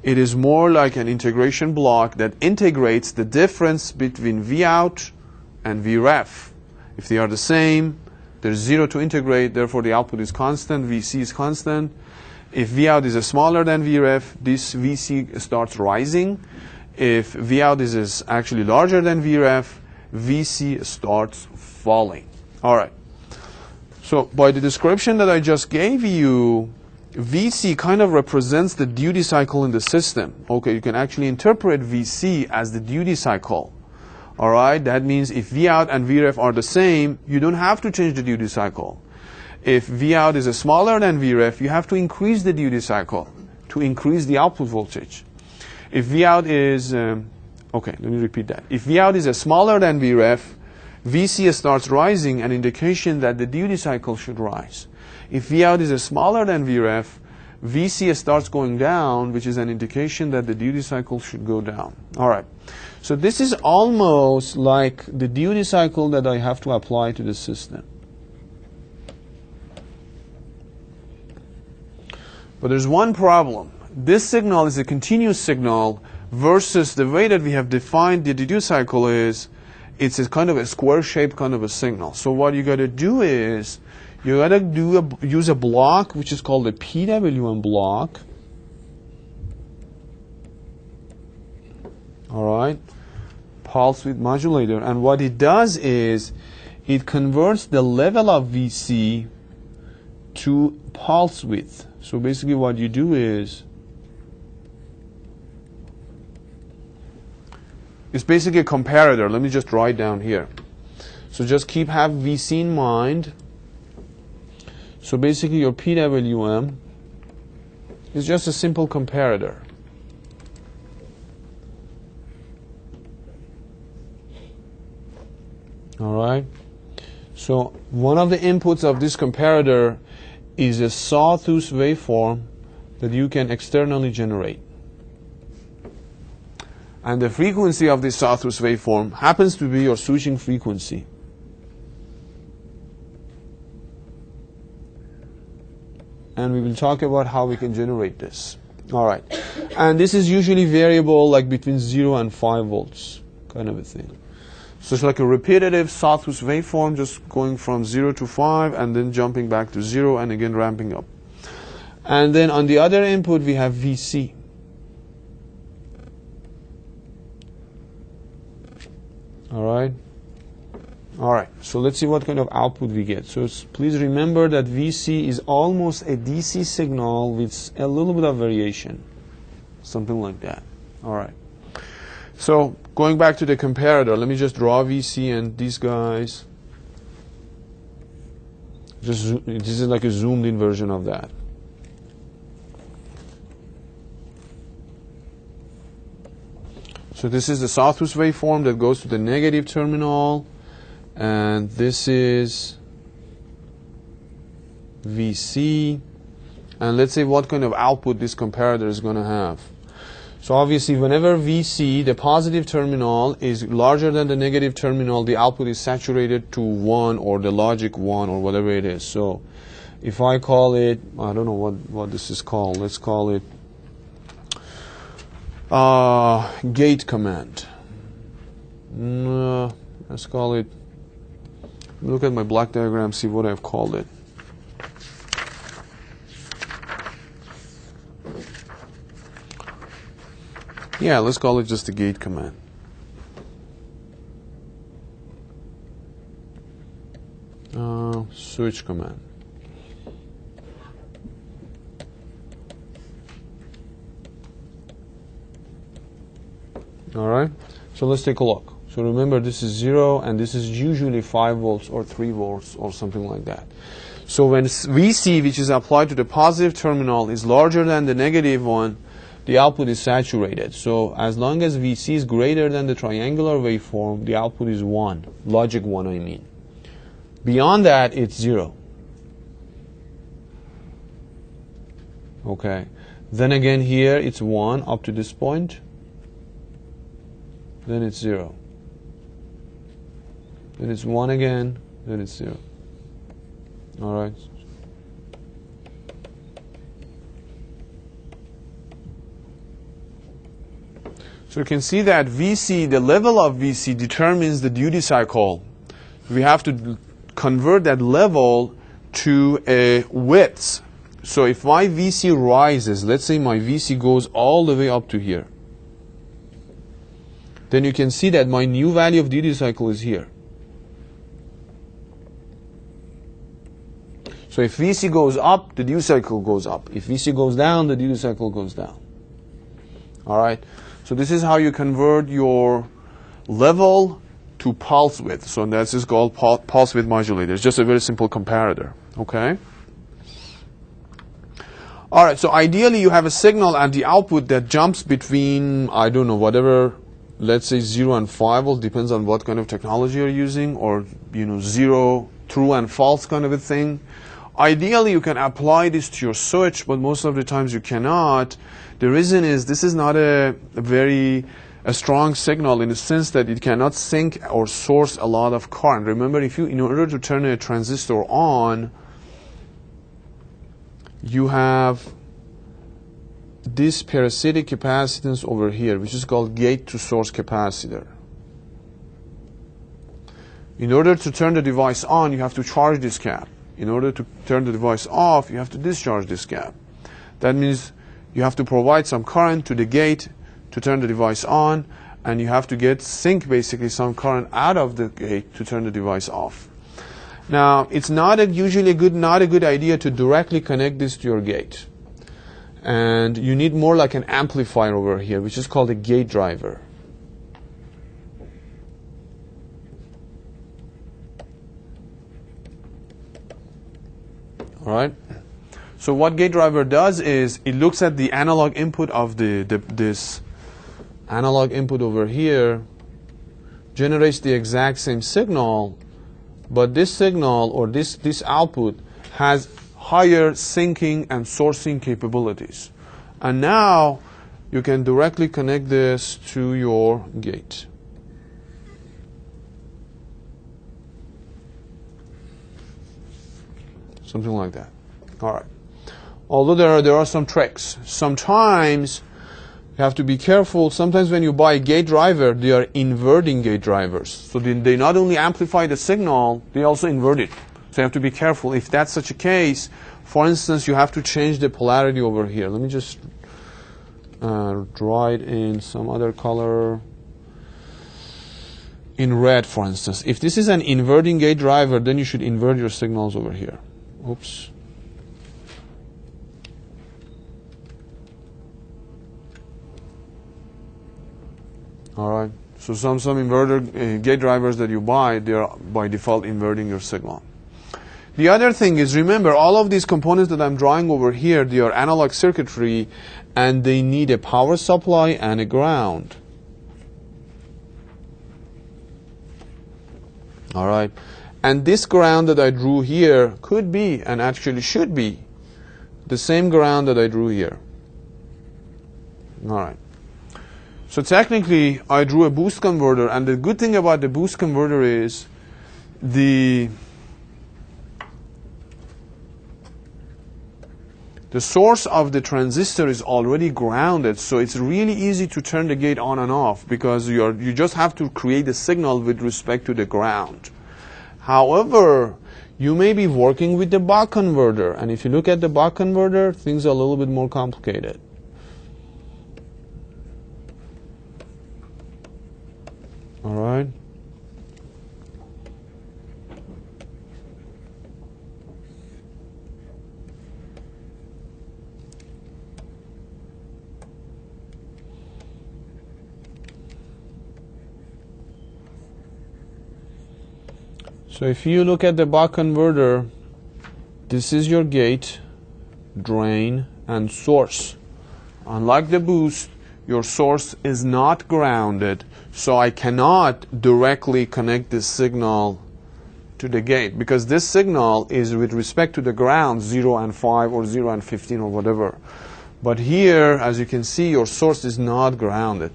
it is more like an integration block that integrates the difference between V out and Vref. If they are the same, there's 0 to integrate, therefore the output is constant, Vc is constant. If V out is smaller than Vref, this Vc starts rising. If V out is actually larger than Vref, Vc starts falling. All right. So by the description that I just gave you, Vc kind of represents the duty cycle in the system. Okay, you can actually interpret Vc as the duty cycle. All right, that means if V out and Vref are the same, you don't have to change the duty cycle. If V out is smaller than Vref, you have to increase the duty cycle to increase the output voltage. If V out is, okay, let me repeat that. If V out is smaller than Vref, Vc starts rising, an indication that the duty cycle should rise. If V out is smaller than Vref, VC starts going down, which is an indication that the duty cycle should go down. All right. So this is almost like the duty cycle that I have to apply to the system. But there's one problem. This signal is a continuous signal versus the way that we have defined the duty cycle is it's a kind of a square-shaped kind of a signal. So what you got to do is you got to use a block which is called a PWM block. All right, pulse width modulator, and what it does is it converts the level of VC to pulse width. So basically what you do is it's basically a comparator. Let me just write down here. So just have VC in mind. So basically your PWM is just a simple comparator. All right. So one of the inputs of this comparator is a sawtooth waveform that you can externally generate. And the frequency of this sawtooth waveform happens to be your switching frequency. And we will talk about how we can generate this. All right. And this is usually variable, like between 0 and 5 volts, kind of a thing. So it's like a repetitive sawtooth waveform, just going from 0 to 5 and then jumping back to 0 and again ramping up. And then on the other input we have VC. All right. All right. So let's see what kind of output we get. So please remember that VC is almost a DC signal with a little bit of variation, something like that. All right. So going back to the comparator, let me just draw VC and these guys. This is like a zoomed in version of that. So this is the sawtooth waveform that goes to the negative terminal, and this is VC. And let's say what kind of output this comparator is going to have. So obviously whenever VC, the positive terminal, is larger than the negative terminal, the output is saturated to 1 or the logic 1 or whatever it is. So if I call it, I don't know what this is called. Let's call it gate command. Let's call it, look at my block diagram, see what I've called it. Yeah, let's call it just a gate command. Switch command. All right, so let's take a look. So remember, this is 0 and this is usually 5 volts or 3 volts or something like that. So when VC, which is applied to the positive terminal, is larger than the negative one, the output is saturated. So as long as VC is greater than the triangular waveform, the output is 1, logic 1 I mean. Beyond that, it's 0. Okay. Then again here, it's 1 up to this point. Then it's 0. Then it's 1 again, then it's 0. All right. So you can see that VC, the level of VC determines the duty cycle. We have to convert that level to a width. So if my VC rises, let's say my VC goes all the way up to here, then you can see that my new value of duty cycle is here. So if VC goes up, the duty cycle goes up. If VC goes down, the duty cycle goes down. All right. So this is how you convert your level to pulse width. So that's just called pulse width modulator. It's just a very simple comparator. Okay. All right. So ideally, you have a signal at the output that jumps between, I don't know, whatever. Let's say 0 and 5 volts, depends on what kind of technology you're using, or 0 true and false kind of a thing, Ideally, you can apply this to your switch, but most of the times you cannot. The reason is this is not a very strong signal in the sense that it cannot sink or source a lot of current. Remember, in order to turn a transistor on, you have this parasitic capacitance over here, which is called gate to source capacitor. In order to turn the device on, you have to charge this cap. In order to turn the device off, you have to discharge this cap. That means you have to provide some current to the gate to turn the device on, and you have to sink basically some current out of the gate to turn the device off. Now, it's not a good idea to directly connect this to your gate. And you need more like an amplifier over here, which is called a gate driver. All right. So what gate driver does is it looks at the analog input of this analog input over here, generates the exact same signal, but this signal or this output has higher sinking and sourcing capabilities. And now you can directly connect this to your gate. Something like that. All right. Although there are some tricks. Sometimes you have to be careful. Sometimes when you buy a gate driver, they are inverting gate drivers. So they not only amplify the signal, they also invert it. So you have to be careful. If that's such a case, for instance, you have to change the polarity over here. Let me just draw it in some other color. In red, for instance. If this is an inverting gate driver, then you should invert your signals over here. Oops. All right. So some inverter gate drivers that you buy, they are by default inverting your signal. The other thing is, remember, all of these components that I'm drawing over here, they are analog circuitry, and they need a power supply and a ground. All right. And this ground that I drew here could be, and actually should be, the same ground that I drew here. All right. So technically, I drew a boost converter, and the good thing about the boost converter is the source of the transistor is already grounded, so it's really easy to turn the gate on and off because you just have to create a signal with respect to the ground. However, you may be working with the buck converter, and if you look at the buck converter, things are a little bit more complicated. All right. So if you look at the buck converter, this is your gate, drain, and source. Unlike the boost, your source is not grounded, so I cannot directly connect this signal to the gate because this signal is with respect to the ground 0 and 5 or 0 and 15 or whatever. But here, as you can see, your source is not grounded.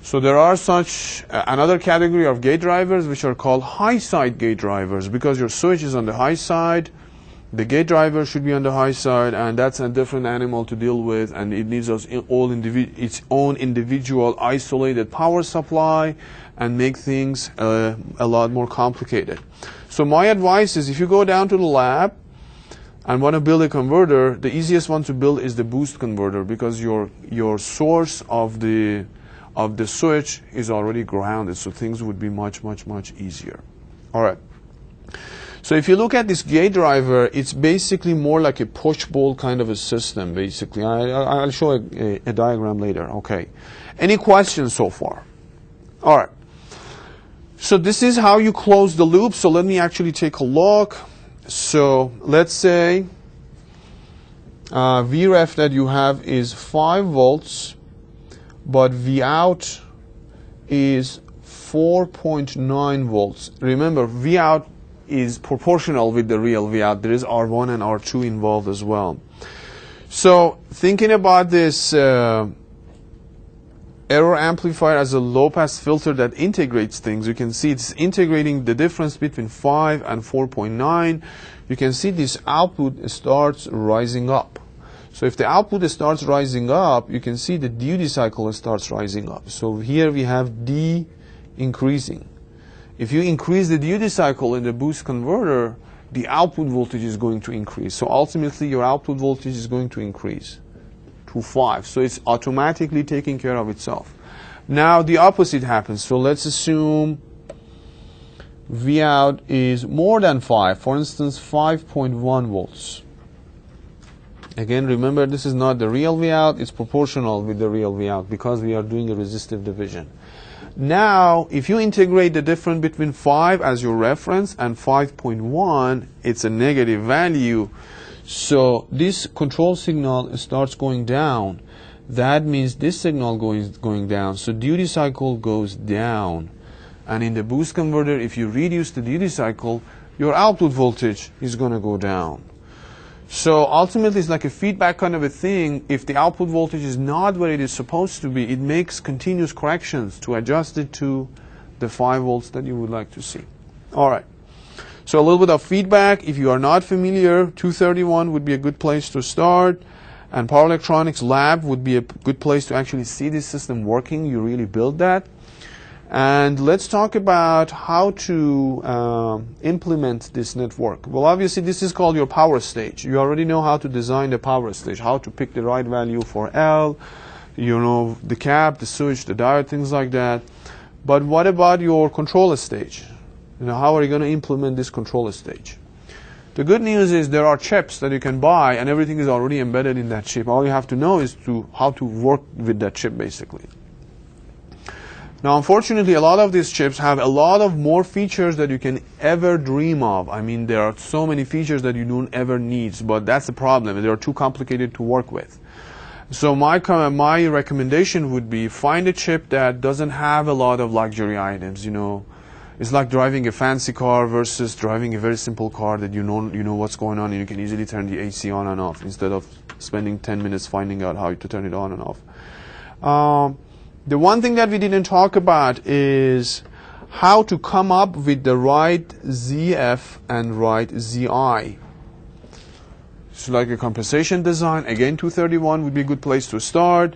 So there are another category of gate drivers which are called high side gate drivers because your switch is on the high side, the gate driver should be on the high side, and that's a different animal to deal with, and it needs its own individual isolated power supply and make things a lot more complicated. So my advice is if you go down to the lab and want to build a converter, the easiest one to build is the boost converter because your source of the switch is already grounded, so things would be much easier. All right. So if you look at this gate driver, it's basically more like a push-pull kind of a system, basically. I'll show a diagram later. Okay. Any questions so far? All right. So this is how you close the loop. So let me actually take a look. So let's say Vref that you have is 5 volts, but Vout is 4.9 volts. Remember, Vout is proportional with the real V out. There is R1 and R2 involved as well. So thinking about this error amplifier as a low-pass filter that integrates things, you can see it's integrating the difference between 5 and 4.9. You can see this output starts rising up. So if the output starts rising up, you can see the duty cycle starts rising up. So here we have D increasing. If you increase the duty cycle in the boost converter, the output voltage is going to increase. So ultimately your output voltage is going to increase to 5. So it's automatically taking care of itself. Now the opposite happens. So let's assume V out is more than 5, for instance 5.1 volts. Again, remember this is not the real V out, it's proportional with the real V out because we are doing a resistive division. Now, if you integrate the difference between 5 as your reference and 5.1, it's a negative value. So this control signal starts going down. That means this signal going down. So duty cycle goes down. And in the boost converter, if you reduce the duty cycle, your output voltage is going to go down. So ultimately, it's like a feedback kind of a thing. If the output voltage is not where it is supposed to be, it makes continuous corrections to adjust it to the 5 volts that you would like to see. All right. So a little bit of feedback. If you are not familiar, 231 would be a good place to start. And Power Electronics Lab would be a good place to actually see this system working. You really build that. And let's talk about how to implement this network. Well, obviously, this is called your power stage. You already know how to design the power stage, how to pick the right value for L, you know, the cap, the switch, the diode, things like that. But what about your controller stage? You know, how are you going to implement this controller stage? The good news is there are chips that you can buy, and everything is already embedded in that chip. All you have to know is how to work with that chip, basically. Now, unfortunately, a lot of these chips have a lot of more features that you can ever dream of. I mean, there are so many features that you don't ever need, but that's the problem. They are too complicated to work with. So my recommendation would be find a chip that doesn't have a lot of luxury items. You know, it's like driving a fancy car versus driving a very simple car that you know what's going on, and you can easily turn the AC on and off instead of spending 10 minutes finding out how to turn it on and off. The one thing that we didn't talk about is how to come up with the right ZF and right ZI. It's like a compensation design. Again, 231 would be a good place to start.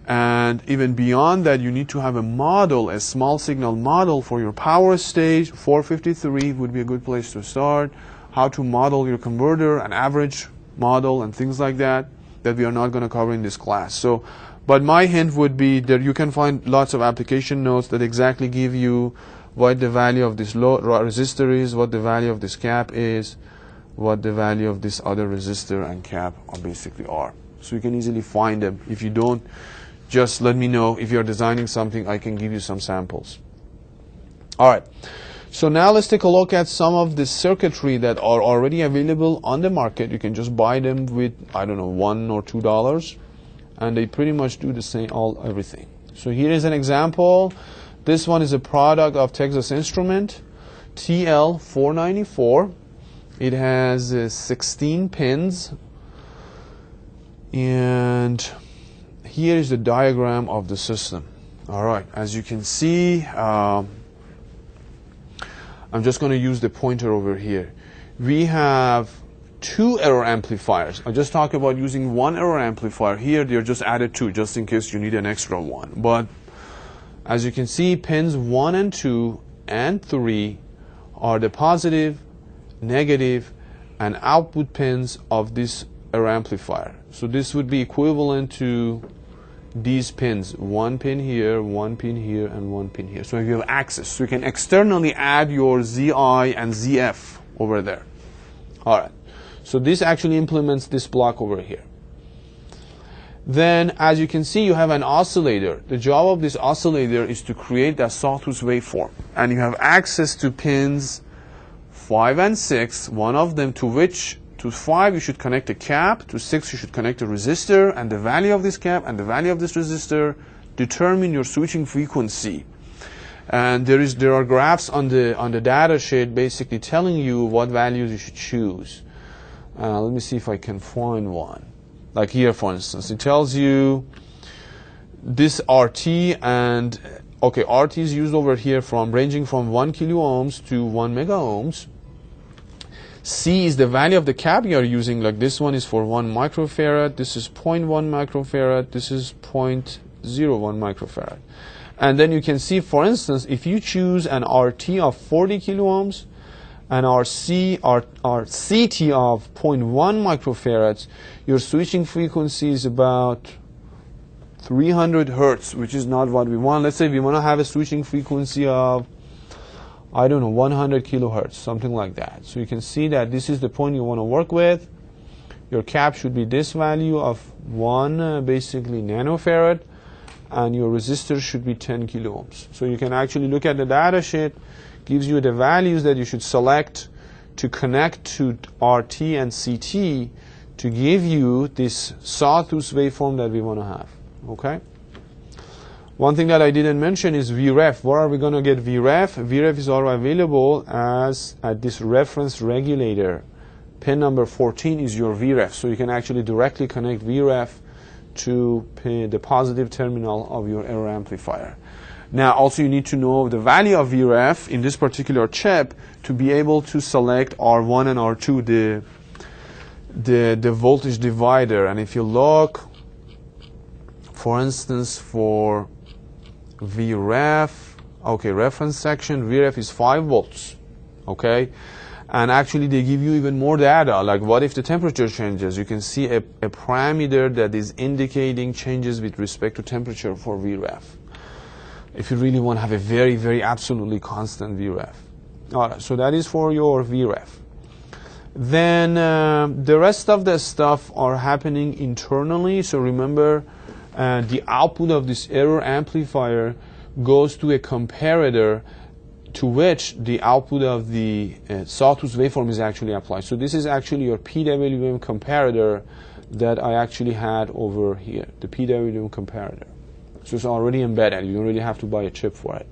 And even beyond that, you need to have a model, a small signal model for your power stage. 453 would be a good place to start. How to model your converter, an average model, and things like that we are not going to cover in this class. So, but my hint would be that you can find lots of application notes that exactly give you what the value of this load resistor is, what the value of this cap is, what the value of this other resistor and cap basically are. So you can easily find them. If you don't, just let me know. If you're designing something, I can give you some samples. All right. So now let's take a look at some of the circuitry that are already available on the market. You can just buy them with, I don't know, $1 or $2. And they pretty much do the same, everything. So here is an example. This one is a product of Texas Instrument, TL494. It has 16 pins. And here is the diagram of the system. All right, as you can see, I'm just going to use the pointer over here. We have 2 error amplifiers. I just talked about using 1 error amplifier. Here they're just added 2 just in case you need an extra one. But as you can see, pins 1 and 2 and 3 are the positive, negative, and output pins of this error amplifier. So this would be equivalent to these pins. 1 pin here, 1 pin here, and 1 pin here. So if you have access, so you can externally add your ZI and ZF over there. All right. So this actually implements this block over here. Then, as you can see, you have an oscillator. The job of this oscillator is to create that sawtooth waveform. And you have access to pins 5 and 6, one of them to which, to 5 you should connect a cap, to 6 you should connect a resistor, and the value of this cap and the value of this resistor determine your switching frequency. And there are graphs on the data sheet basically telling you what values you should choose. Let me see if I can find one. Like here, for instance, it tells you this RT and okay, RT is used over here from ranging from 1 kilo ohms to 1 mega ohms. C is the value of the cap you are using. Like this one is for 1 microfarad. This is 0.1 microfarad. This is 0.01 microfarad. And then you can see, for instance, if you choose an RT of 40 kilo ohms and our CT of 0.1 microfarads, your switching frequency is about 300 hertz, which is not what we want. Let's say we want to have a switching frequency of, I don't know, 100 kilohertz, something like that. So you can see that this is the point you want to work with. Your cap should be this value of 1 basically nanofarad, and your resistor should be 10 kilo ohms. So you can actually look at the data sheet, gives you the values that you should select to connect to RT and CT to give you this sawtooth waveform that we want to have. Okay? One thing that I didn't mention is VREF. Where are we going to get VREF? VREF is already available as at this reference regulator. Pin number 14 is your VREF. So you can actually directly connect VREF to the positive terminal of your error amplifier. Now also you need to know the value of VREF in this particular chip to be able to select R1 and R2, the voltage divider. And if you look, for instance, for VREF, okay, reference section, VREF is 5 volts, okay? And actually they give you even more data, like what if the temperature changes? You can see a parameter that is indicating changes with respect to temperature for VREF, if you really want to have a very, very absolutely constant VREF. All right, so that is for your VREF. Then the rest of the stuff are happening internally. So remember, the output of this error amplifier goes to a comparator to which the output of the sawtooth waveform is actually applied. So this is actually your PWM comparator that I actually had over here, the PWM comparator. So it's already embedded. You don't really have to buy a chip for it.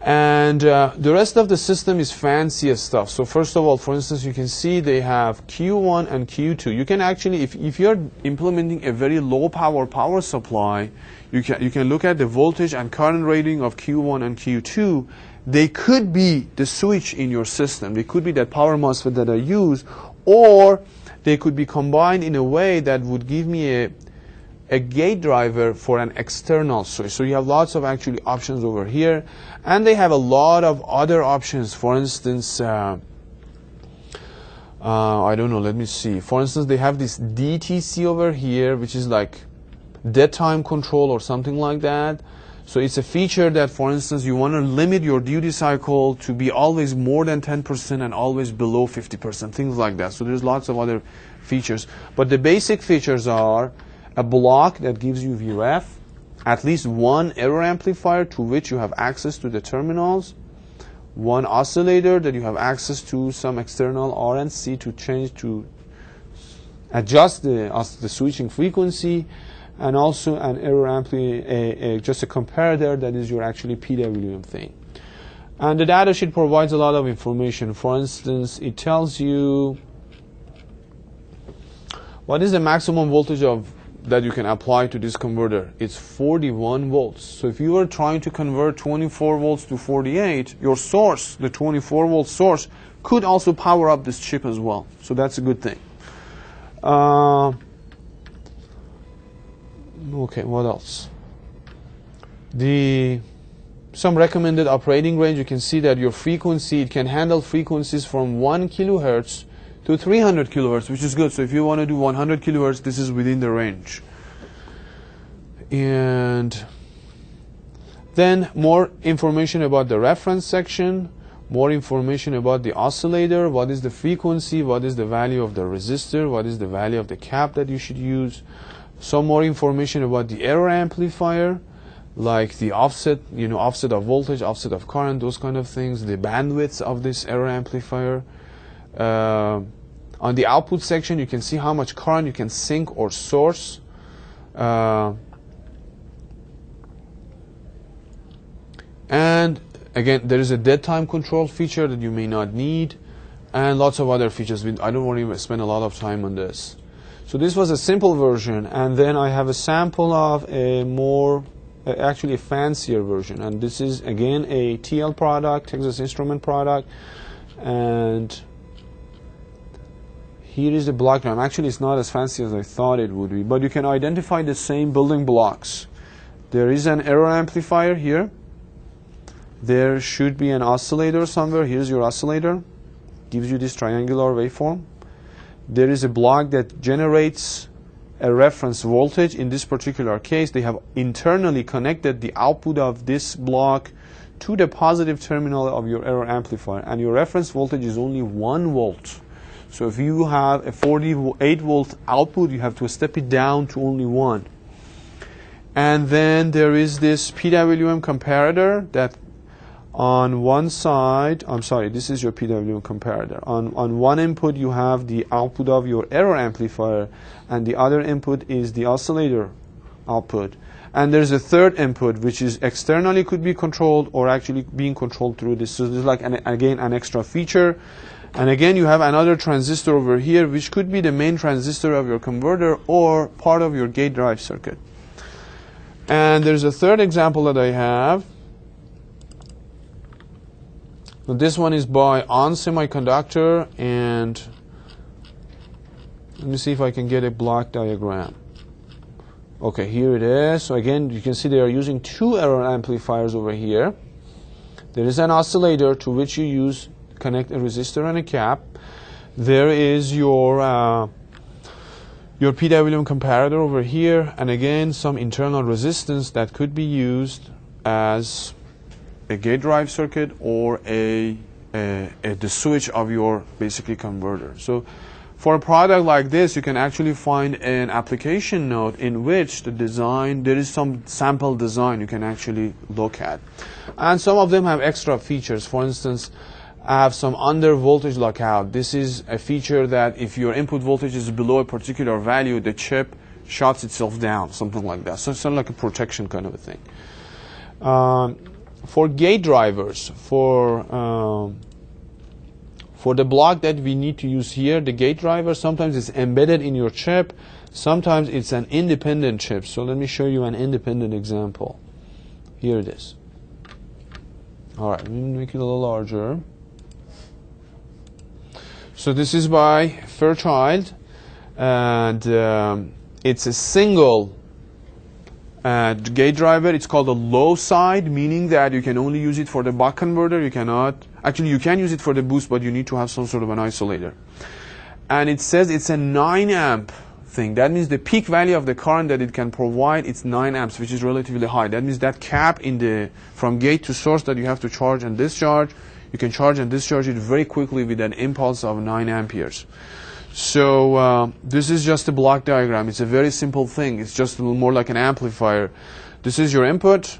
And the rest of the system is fancier stuff. So first of all, for instance, you can see they have Q1 and Q2. You can actually, if you're implementing a very low power supply, you can look at the voltage and current rating of Q1 and Q2. They could be the switch in your system. They could be that power MOSFET that I use, or they could be combined in a way that would give me a gate driver for an external switch. So you have lots of actually options over here, and they have a lot of other options. For instance, I don't know, let me see. For instance, they have this DTC over here, which is like dead time control or something like that. So it's a feature that, for instance, you want to limit your duty cycle to be always more than 10% and always below 50%, things like that. So there's lots of other features. But the basic features are a block that gives you VREF, at least one error amplifier to which you have access to the terminals, one oscillator that you have access to some external R and C to adjust the switching frequency, and also an error just a comparator that is your actually PWM thing. And the data sheet provides a lot of information. For instance, it tells you what is the maximum voltage that you can apply to this converter. It's 41 volts. So if you are trying to convert 24 volts to 48, your source, the 24 volt source, could also power up this chip as well. So that's a good thing. Okay, what else? Some recommended operating range. You can see that your frequency, it can handle frequencies from 1 kilohertz to 300 kilohertz, which is good. So if you want to do 100 kilohertz, this is within the range. And then more information about the reference section, more information about the oscillator, what is the frequency, what is the value of the resistor, what is the value of the cap that you should use. Some more information about the error amplifier, like the offset, offset of voltage, offset of current, those kind of things, the bandwidth of this error amplifier. On the output section, you can see how much current you can sink or source. And again, there is a dead time control feature that you may not need, and lots of other features. I don't want to spend a lot of time on this. So this was a simple version, and then I have a sample of a more, actually a fancier version. And this is again a TL product, Texas Instrument product, and here is the block diagram. Actually, it's not as fancy as I thought it would be, but you can identify the same building blocks. There is an error amplifier here. There should be an oscillator somewhere. Here's your oscillator. Gives you this triangular waveform. There is a block that generates a reference voltage. In this particular case, they have internally connected the output of this block to the positive terminal of your error amplifier, and your reference voltage is only 1 volt. So if you have a 48 volt output, you have to step it down to only 1. And then there is this PWM comparator that on one side, I'm sorry, this is your PWM comparator. On one input you have the output of your error amplifier, and the other input is the oscillator output. And there's a third input which is externally could be controlled or actually being controlled through this. So this is like, again, an extra feature. And again, you have another transistor over here which could be the main transistor of your converter or part of your gate drive circuit. And there's a third example that I have. So this one is by On Semiconductor, and let me see if I can get a block diagram. Okay, here it is. So again, you can see they are using 2 error amplifiers over here. There is an oscillator to which you connect a resistor and a cap. There is your PWM comparator over here, and again some internal resistance that could be used as a gate drive circuit or the switch of your basically converter. So for a product like this, you can actually find an application note in which the design, there is some sample design you can actually look at. And some of them have extra features. For instance, I have some under voltage lockout. This is a feature that if your input voltage is below a particular value, the chip shuts itself down, something like that. So it's sort of like a protection kind of a thing. For gate drivers, for the block that we need to use here, the gate driver, sometimes it's embedded in your chip, sometimes it's an independent chip. So let me show you an independent example. Here it is. All right, let me make it a little larger. So this is by Fairchild, and it's a single gate driver. It's called a low side, meaning that you can only use it for the buck converter. You cannot, actually you can use it for the boost, but you need to have some sort of an isolator. And it says it's a 9 amp thing. That means the peak value of the current that it can provide, it's 9 amps, which is relatively high. That means that cap in the from gate to source that you have to charge and discharge, you can charge and discharge it very quickly with an impulse of 9 amperes. So this is just a block diagram. It's a very simple thing. It's just a little more like an amplifier. This is your input,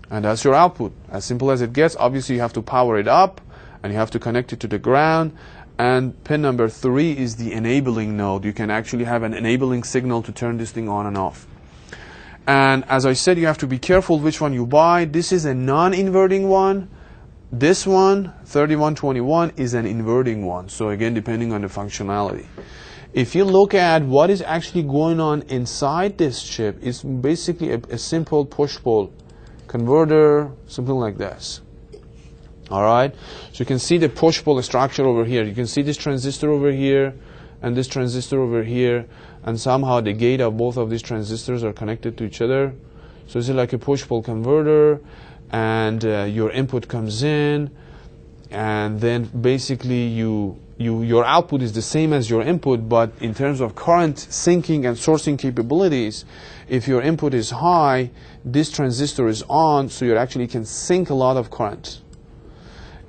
and that's your output. As simple as it gets. Obviously, you have to power it up, and you have to connect it to the ground. And pin number 3 is the enabling node. You can actually have an enabling signal to turn this thing on and off. And as I said, you have to be careful which one you buy. This is a non-inverting one. This one, 3121, is an inverting one. So again, depending on the functionality. If you look at what is actually going on inside this chip, it's basically a simple push-pull converter, something like this. All right? So you can see the push-pull structure over here. You can see this transistor over here and this transistor over here, and somehow the gate of both of these transistors are connected to each other. So this is like a push-pull converter. And your input comes in, and then basically your output is the same as your input, but in terms of current sinking and sourcing capabilities, if your input is high, this transistor is on, so you actually can sink a lot of current.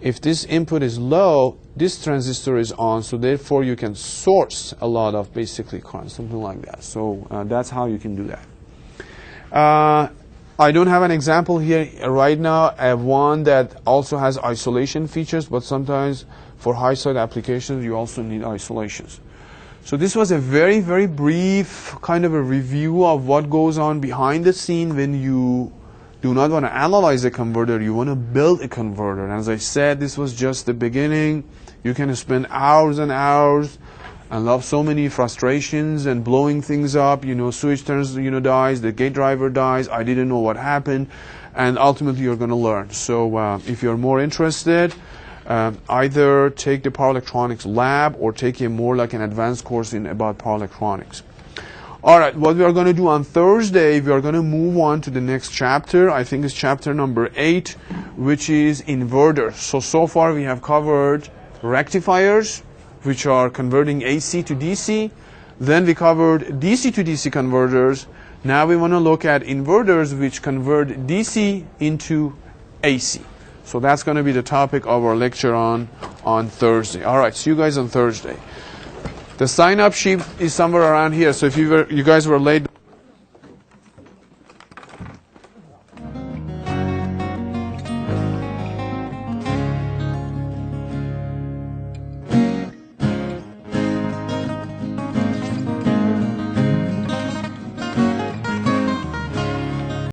If this input is low, this transistor is on, so therefore you can source a lot of basically current, something like that. So that's how you can do that. I don't have an example here right now. I have one that also has isolation features, but sometimes for high side applications you also need isolations. So this was a very, very brief kind of a review of what goes on behind the scene when you do not want to analyze a converter, you want to build a converter. And as I said, this was just the beginning. You can spend hours and hours and have so many frustrations and blowing things up. Switch turns, dies, the gate driver dies, I didn't know what happened, and ultimately you're going to learn. So if you're more interested, either take the power electronics lab or take a more like an advanced course about power electronics. All right, what we are going to do on Thursday, we are going to move on to the next chapter. I think it's chapter number 8, which is inverters. So far we have covered rectifiers, which are converting AC to DC. Then we covered DC to DC converters. Now we want to look at inverters, which convert DC into AC. So that's going to be the topic of our lecture on Thursday. All right, see you guys on Thursday. The sign-up sheet is somewhere around here. So if you guys were late,